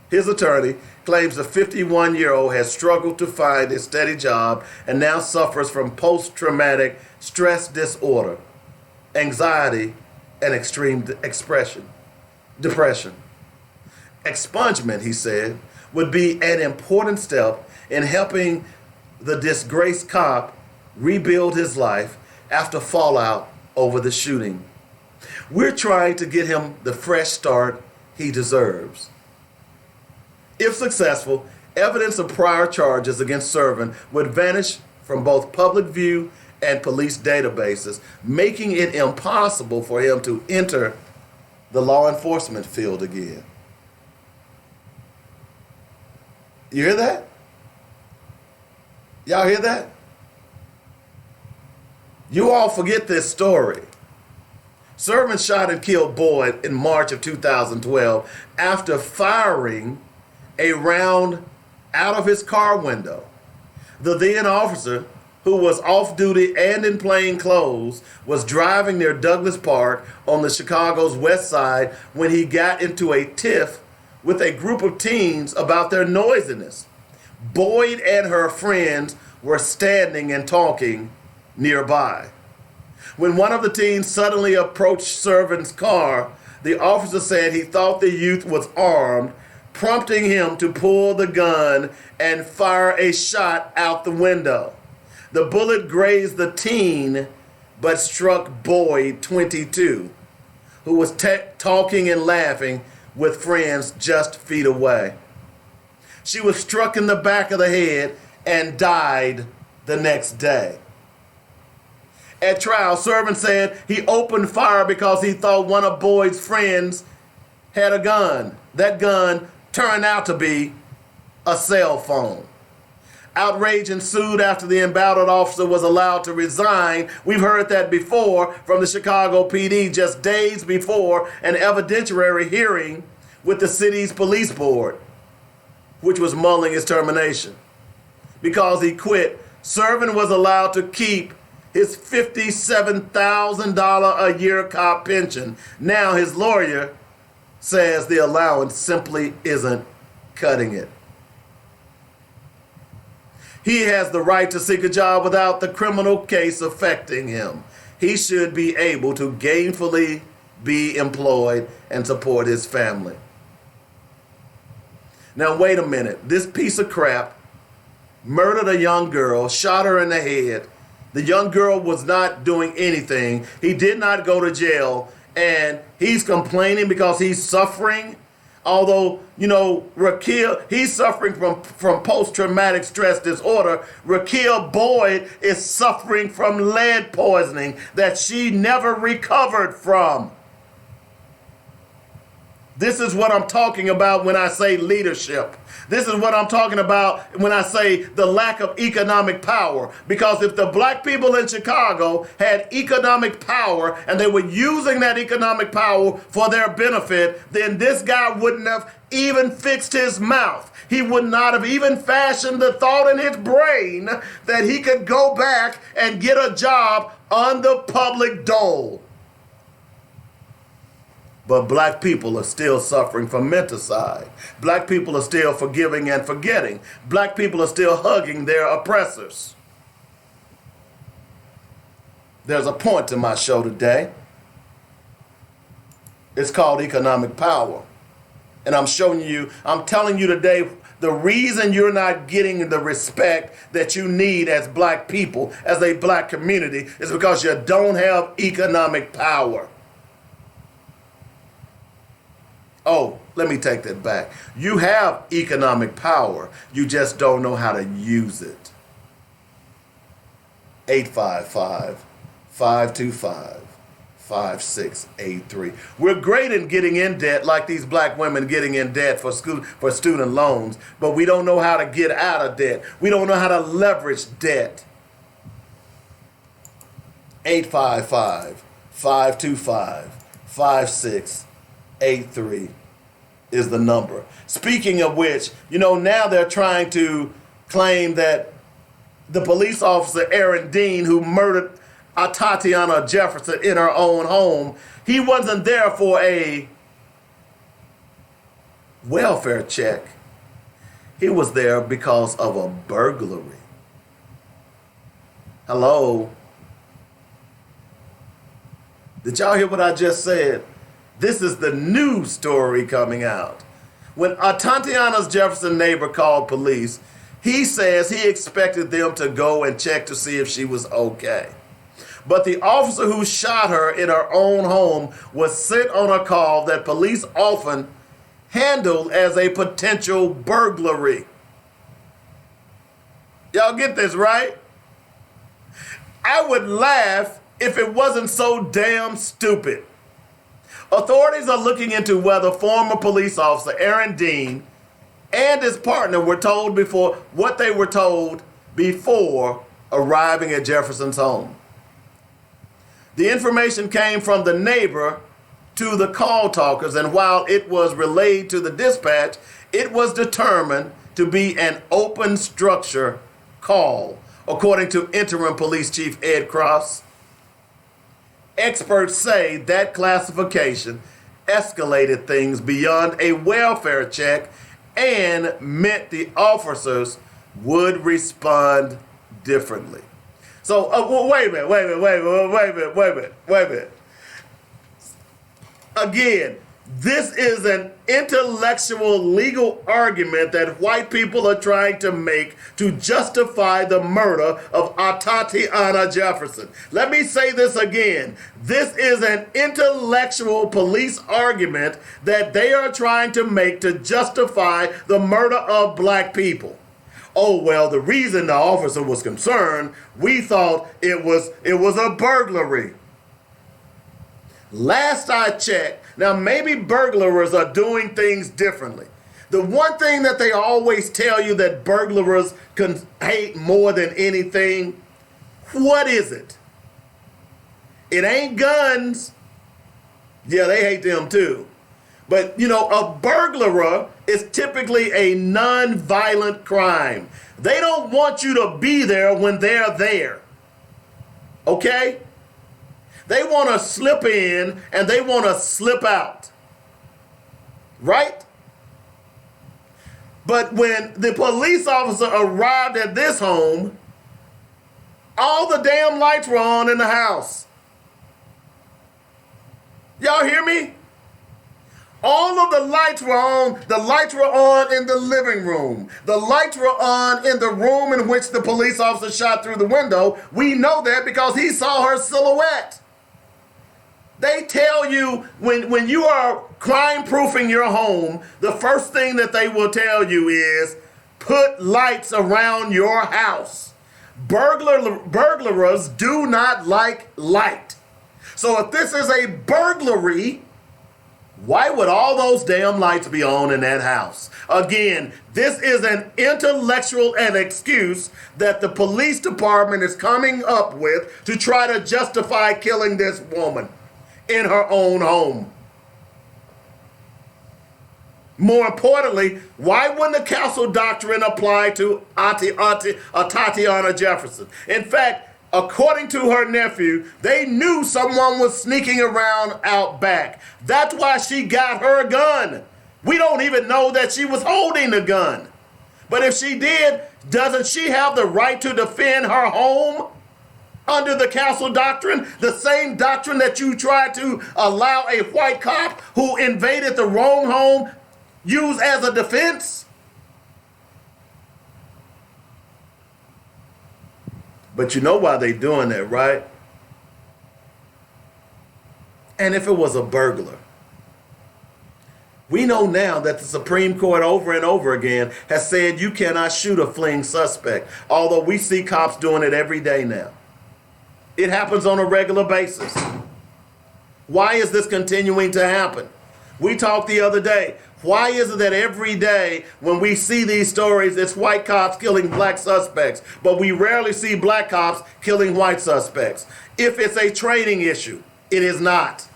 His attorney claims the 51-year-old has struggled to find a steady job and now suffers from post-traumatic stress disorder, anxiety, and extreme depression. Expungement, he said, would be an important step in helping the disgraced cop rebuild his life after fallout over the shooting. We're trying to get him the fresh start he deserves. If successful, evidence of prior charges against Servin would vanish from both public view and police databases, making it impossible for him to enter the law enforcement field again. You hear that? Y'all hear that? You all forget this story. Servin shot and killed Boyd in March of 2012 after firing a round out of his car window. The then officer, who was off duty and in plain clothes, was driving near Douglas Park on the Chicago's west side when he got into a tiff with a group of teens about their noisiness. Boyd and her friends were standing and talking nearby. When one of the teens suddenly approached Servin's car, the officer said he thought the youth was armed, prompting him to pull the gun and fire a shot out the window. The bullet grazed the teen, but struck Boyd, 22, who was talking and laughing with friends just feet away. She was struck in the back of the head and died the next day. At trial, Servin said he opened fire because he thought one of Boyd's friends had a gun. That gun turned out to be a cell phone. Outrage ensued after the embattled officer was allowed to resign. We've heard that before from the Chicago PD just days before an evidentiary hearing with the city's police board, which was mulling his termination. Because he quit, Servin was allowed to keep his $57,000 a year cop pension. Now his lawyer says the allowance simply isn't cutting it. He has the right to seek a job without the criminal case affecting him. He should be able to gainfully be employed and support his family. Now wait a minute. This piece of crap murdered a young girl, shot her in the head. The young girl was not doing anything. He did not go to jail, and he's complaining because he's suffering. Although, Raquel, he's suffering from post-traumatic stress disorder. Raquel Boyd is suffering from lead poisoning that she never recovered from. This is what I'm talking about when I say leadership. This is what I'm talking about when I say the lack of economic power. Because if the black people in Chicago had economic power and they were using that economic power for their benefit, then this guy wouldn't have even fixed his mouth. He would not have even fashioned the thought in his brain that he could go back and get a job on the public dole. But black people are still suffering from menticide. Black people are still forgiving and forgetting. Black people are still hugging their oppressors. There's a point to my show today. It's called economic power. And I'm telling you today, the reason you're not getting the respect that you need as black people, as a black community, is because you don't have economic power. Oh, let me take that back. You have economic power. You just don't know how to use it. 855-525-5683. We're great in getting in debt, like these black women getting in debt for student loans, but we don't know how to get out of debt. We don't know how to leverage debt. 855-525-5683 is the number. Speaking of which, now they're trying to claim that the police officer, Aaron Dean, who murdered Tatiana Jefferson in her own home, he wasn't there for a welfare check. He was there because of a burglary. Hello? Did y'all hear what I just said? This is the new story coming out. When Tatiana Jefferson's neighbor called police, he says he expected them to go and check to see if she was okay. But the officer who shot her in her own home was sent on a call that police often handled as a potential burglary. Y'all get this, right? I would laugh if it wasn't so damn stupid. Authorities are looking into whether former police officer Aaron Dean and his partner were told before what they were told before arriving at Jefferson's home. The information came from the neighbor to the call talkers, and while it was relayed to the dispatch, it was determined to be an open structure call, according to Interim Police Chief Ed Cross. Experts say that classification escalated things beyond a welfare check and meant the officers would respond differently. So, wait a minute. Again, this is an intellectual legal argument that white people are trying to make to justify the murder of Tatiana Jefferson. Let me say this again. This is an intellectual police argument that they are trying to make to justify the murder of black people. Oh, well, the reason the officer was concerned, we thought it was a burglary. Last I checked, now maybe burglars are doing things differently. The one thing that they always tell you that burglars can hate more than anything, what is it? It ain't guns. Yeah, they hate them too. But, a burglar is typically a non-violent crime. They don't want you to be there when they're there. Okay? They want to slip in and they want to slip out. Right? But when the police officer arrived at this home, all the damn lights were on in the house. Y'all hear me? All of the lights were on. The lights were on in the living room. The lights were on in the room in which the police officer shot through the window. We know that because he saw her silhouette. They tell you when you are crime-proofing your home, the first thing that they will tell you is put lights around your house. Burglars do not like light. So if this is a burglary, why would all those damn lights be on in that house? Again, this is an intellectual excuse that the police department is coming up with to try to justify killing this woman in her own home. More importantly, why wouldn't the Castle Doctrine apply to Tatiana Jefferson? In fact, according to her nephew, they knew someone was sneaking around out back. That's why she got her gun. We don't even know that she was holding the gun. But if she did, doesn't she have the right to defend her home under the Castle Doctrine? The same doctrine that you tried to allow a white cop who invaded the wrong home use as a defense? But you know why they doing that, right? And if it was a burglar, We know now that the Supreme Court over and over again has said you cannot shoot a fleeing suspect, although we see cops doing it every day now. It happens on a regular basis. Why is this continuing to happen? We talked the other day. Why is it that every day when we see these stories, it's white cops killing black suspects, but we rarely see black cops killing white suspects? If it's a training issue, it is not.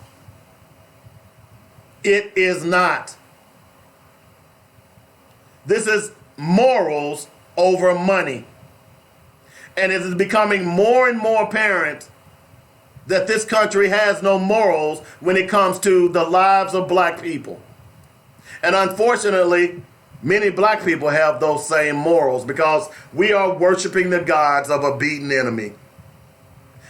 It is not. This is morals over money. And it is becoming more and more apparent that this country has no morals when it comes to the lives of black people. And unfortunately, many black people have those same morals because we are worshiping the gods of a beaten enemy.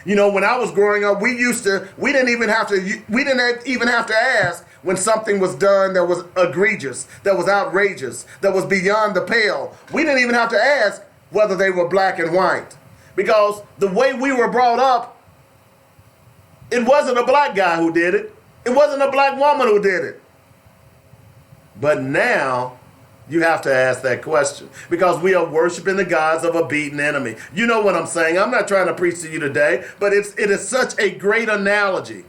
You know, when I was growing up, we didn't even have to ask when something was done that was egregious, that was outrageous, that was beyond the pale. We didn't even have to ask whether they were black and white. Because the way we were brought up, it wasn't a black guy who did it. It wasn't a black woman who did it. But now you have to ask that question because we are worshiping the gods of a beaten enemy. You know what I'm saying? I'm not trying to preach to you today, but it is such a great analogy.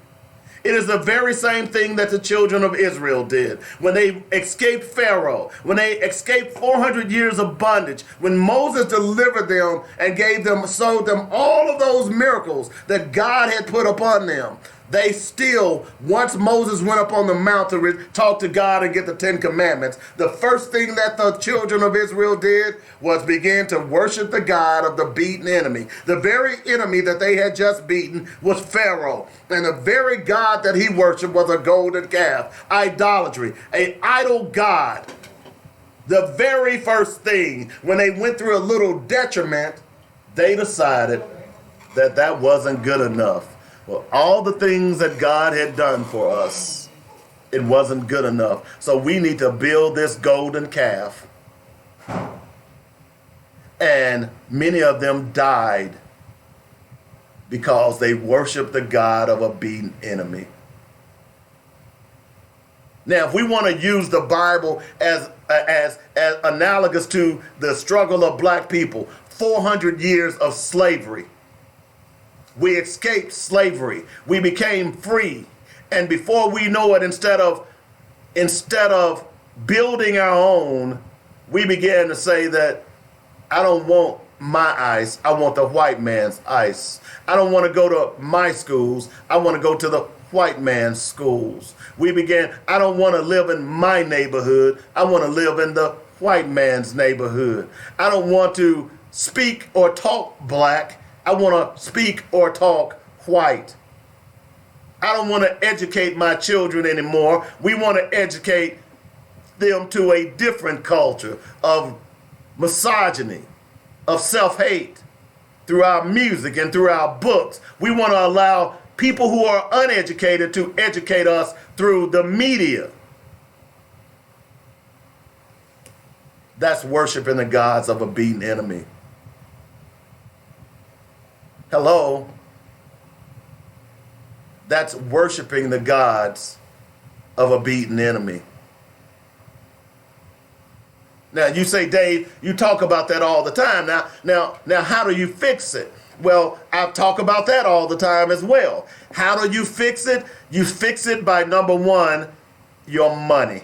It is the very same thing that the children of Israel did when they escaped Pharaoh, when they escaped 400 years of bondage, when Moses delivered them and showed them all of those miracles that God had put upon them. They still, once Moses went up on the mount to talk to God and get the 10 Commandments, the first thing that the children of Israel did was begin to worship the God of the beaten enemy. The very enemy that they had just beaten was Pharaoh. And the very God that he worshiped was a golden calf. Idolatry, an idol God. The very first thing, when they went through a little detriment, they decided that that wasn't good enough. Well, all the things that God had done for us, it wasn't good enough. So we need to build this golden calf. And many of them died because they worshiped the God of a beaten enemy. Now, if we want to use the Bible as analogous to the struggle of black people, 400 years of slavery. We escaped slavery. We became free. And before we know it, instead of building our own, we began to say that I don't want my ice. I want the white man's ice. I don't want to go to my schools. I want to go to the white man's schools. I don't want to live in my neighborhood. I want to live in the white man's neighborhood. I don't want to speak or talk black. I want to speak or talk white. I don't want to educate my children anymore. We want to educate them to a different culture of misogyny, of self-hate, through our music and through our books. We want to allow people who are uneducated to educate us through the media. That's worshiping the gods of a beaten enemy. Hello? That's worshiping the gods of a beaten enemy. Now, you say, Dave, you talk about that all the time. Now, how do you fix it? Well, I talk about that all the time as well. How do you fix it? You fix it by, number one, your money.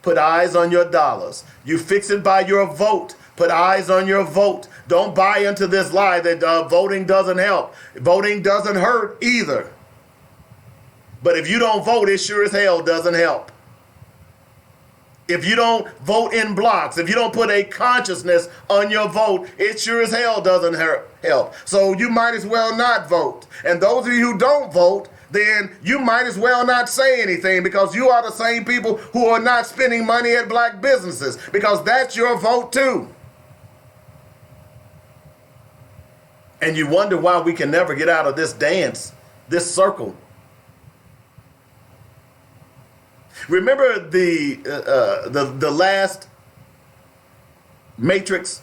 Put eyes on your dollars. You fix it by your vote. Put eyes on your vote. Don't buy into this lie that voting doesn't help. Voting doesn't hurt either. But if you don't vote, it sure as hell doesn't help. If you don't vote in blocks, if you don't put a consciousness on your vote, it sure as hell doesn't help. So you might as well not vote. And those of you who don't vote, then you might as well not say anything because you are the same people who are not spending money at black businesses because that's your vote too. And you wonder why we can never get out of this dance, this circle. Remember the last Matrix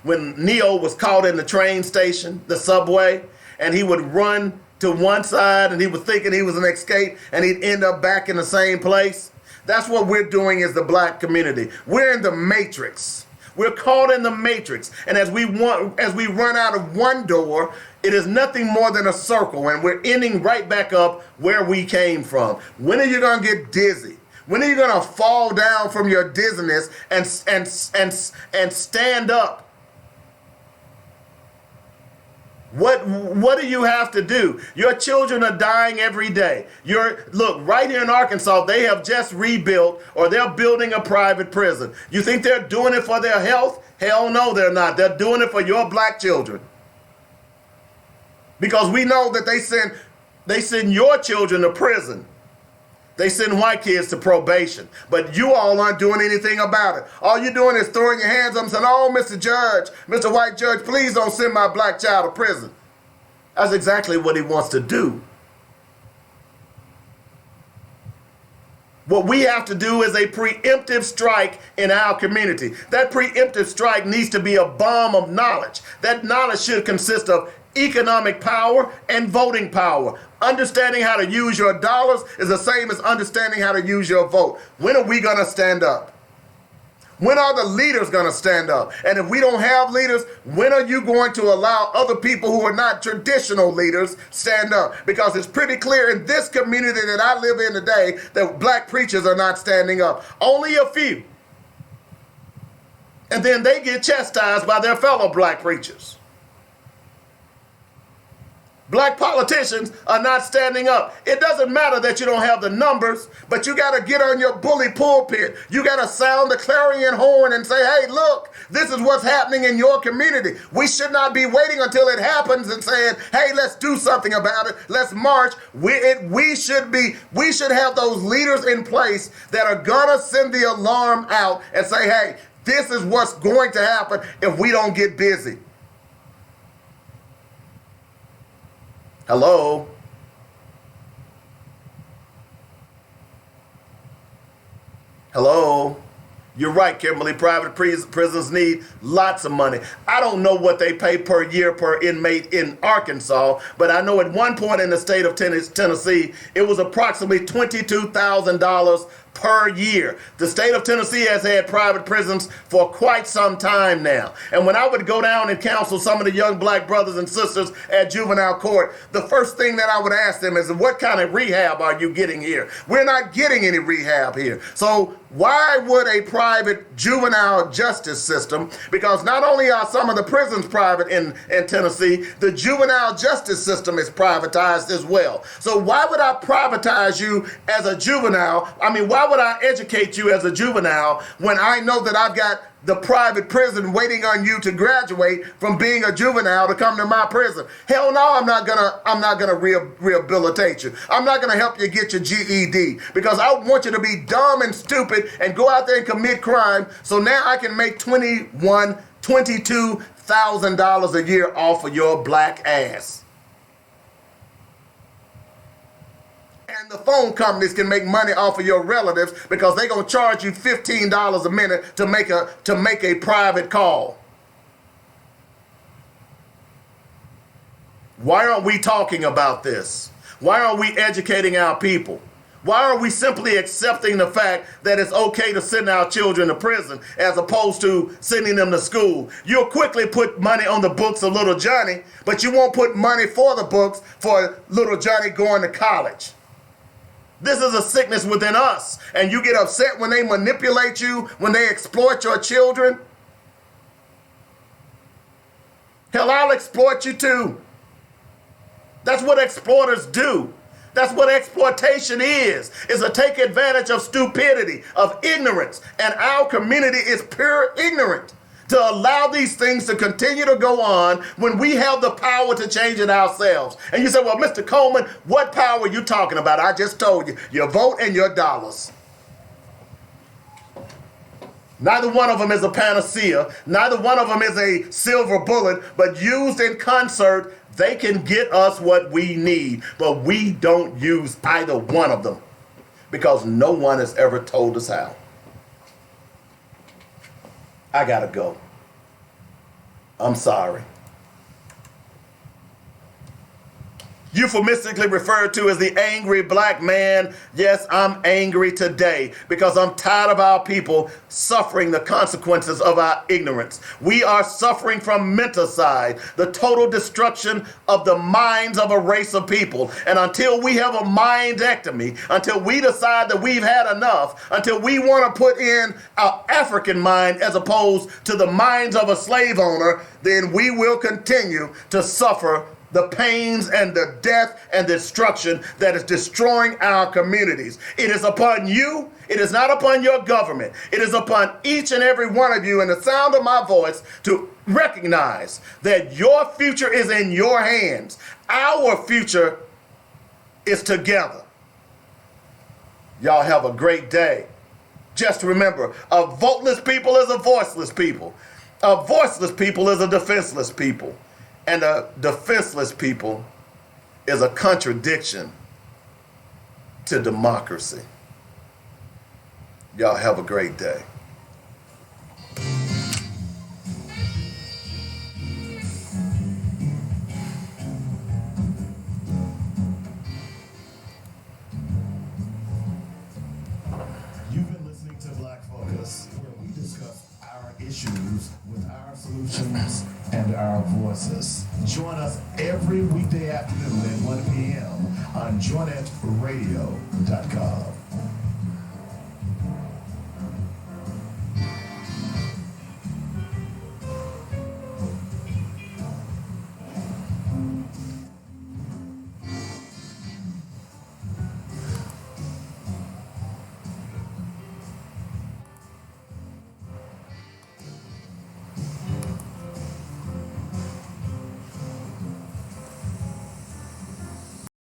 when Neo was caught in the train station, the subway, and he would run to one side and he was thinking he was an escape and he'd end up back in the same place? That's what we're doing as the black community. We're in the matrix. We're caught in the matrix. And as we run out of one door, it is nothing more than a circle, and we're ending right back up where we came from. When are you going to get dizzy? When are you going to fall down from your dizziness and stand up? What do you have to do? Your children are dying every day. Look, right here in Arkansas, they have just rebuilt, or they're building a private prison. You think they're doing it for their health? Hell no, they're not. They're doing it for your black children. Because we know that they send your children to prison. They send white kids to probation. But you all aren't doing anything about it. All you're doing is throwing your hands up and saying, oh, Mr. Judge, Mr. White Judge, please don't send my black child to prison. That's exactly what he wants to do. What we have to do is a preemptive strike in our community. That preemptive strike needs to be a bomb of knowledge. That knowledge should consist of economic power and voting power. Understanding how to use your dollars is the same as understanding how to use your vote. When are we going to stand up? When are the leaders going to stand up? And if we don't have leaders, when are you going to allow other people who are not traditional leaders stand up? Because it's pretty clear in this community that I live in today that black preachers are not standing up. Only a few. And then they get chastised by their fellow black preachers. Black politicians are not standing up. It doesn't matter that you don't have the numbers, but you got to get on your bully pulpit. You got to sound the clarion horn and say, hey, look, this is what's happening in your community. We should not be waiting until it happens and saying, hey, let's do something about it. Let's march. We should have those leaders in place that are going to send the alarm out and say, hey, this is what's going to happen if we don't get busy. Hello? Hello? You're right, Kimberly. Private prisons need lots of money. I don't know what they pay per year per inmate in Arkansas, but I know at one point in the state of Tennessee, it was approximately $22,000 per year. The state of Tennessee has had private prisons for quite some time now. And when I would go down and counsel some of the young black brothers and sisters at juvenile court, the first thing that I would ask them is, what kind of rehab are you getting here? We're not getting any rehab here. So why would a private juvenile justice system, because not only are some of the prisons private in Tennessee, the juvenile justice system is privatized as well. So why would I privatize you as a juvenile? Why would I educate you as a juvenile when I know that I've got the private prison waiting on you to graduate from being a juvenile to come to my prison? Hell no, I'm not gonna rehabilitate you. I'm not gonna help you get your GED, because I want you to be dumb and stupid and go out there and commit crime. So now I can make $22,000 a year off of your black ass. And the phone companies can make money off of your relatives because they're going to charge you $15 a minute to make a private call. Why aren't we talking about this? Why aren't we educating our people? Why are we simply accepting the fact that it's okay to send our children to prison as opposed to sending them to school? You'll quickly put money on the books of little Johnny, but you won't put money for the books for little Johnny going to college. This is a sickness within us, and you get upset when they manipulate you, when they exploit your children. Hell, I'll exploit you too. That's what exploiters do. That's what exploitation is to take advantage of stupidity, of ignorance, and our community is pure ignorant to allow these things to continue to go on when we have the power to change it ourselves. And you say, well, Mr. Coleman, what power are you talking about? I just told you, your vote and your dollars. Neither one of them is a panacea. Neither one of them is a silver bullet, but used in concert, they can get us what we need. But we don't use either one of them because no one has ever told us how. I gotta go. I'm sorry. euphemistically referred to as the angry black man. Yes, I'm angry today because I'm tired of our people suffering the consequences of our ignorance. We are suffering from menticide, the total destruction of the minds of a race of people. And until we have a mindectomy, until we decide that we've had enough, until we want to put in our African mind as opposed to the minds of a slave owner, then we will continue to suffer the pains and the death and destruction that is destroying our communities. It is upon you. It is not upon your government. It is upon each and every one of you in the sound of my voice to recognize that your future is in your hands. Our future is together. Y'all have a great day. Just remember, a voteless people is a voiceless people. A voiceless people is a defenseless people. And a defenseless people is a contradiction to democracy. Y'all have a great day. You've been listening to Black Focus, where we discuss our issues with our solutions and our voices. Join us every weekday afternoon at 1 p.m. on joynetradio.com.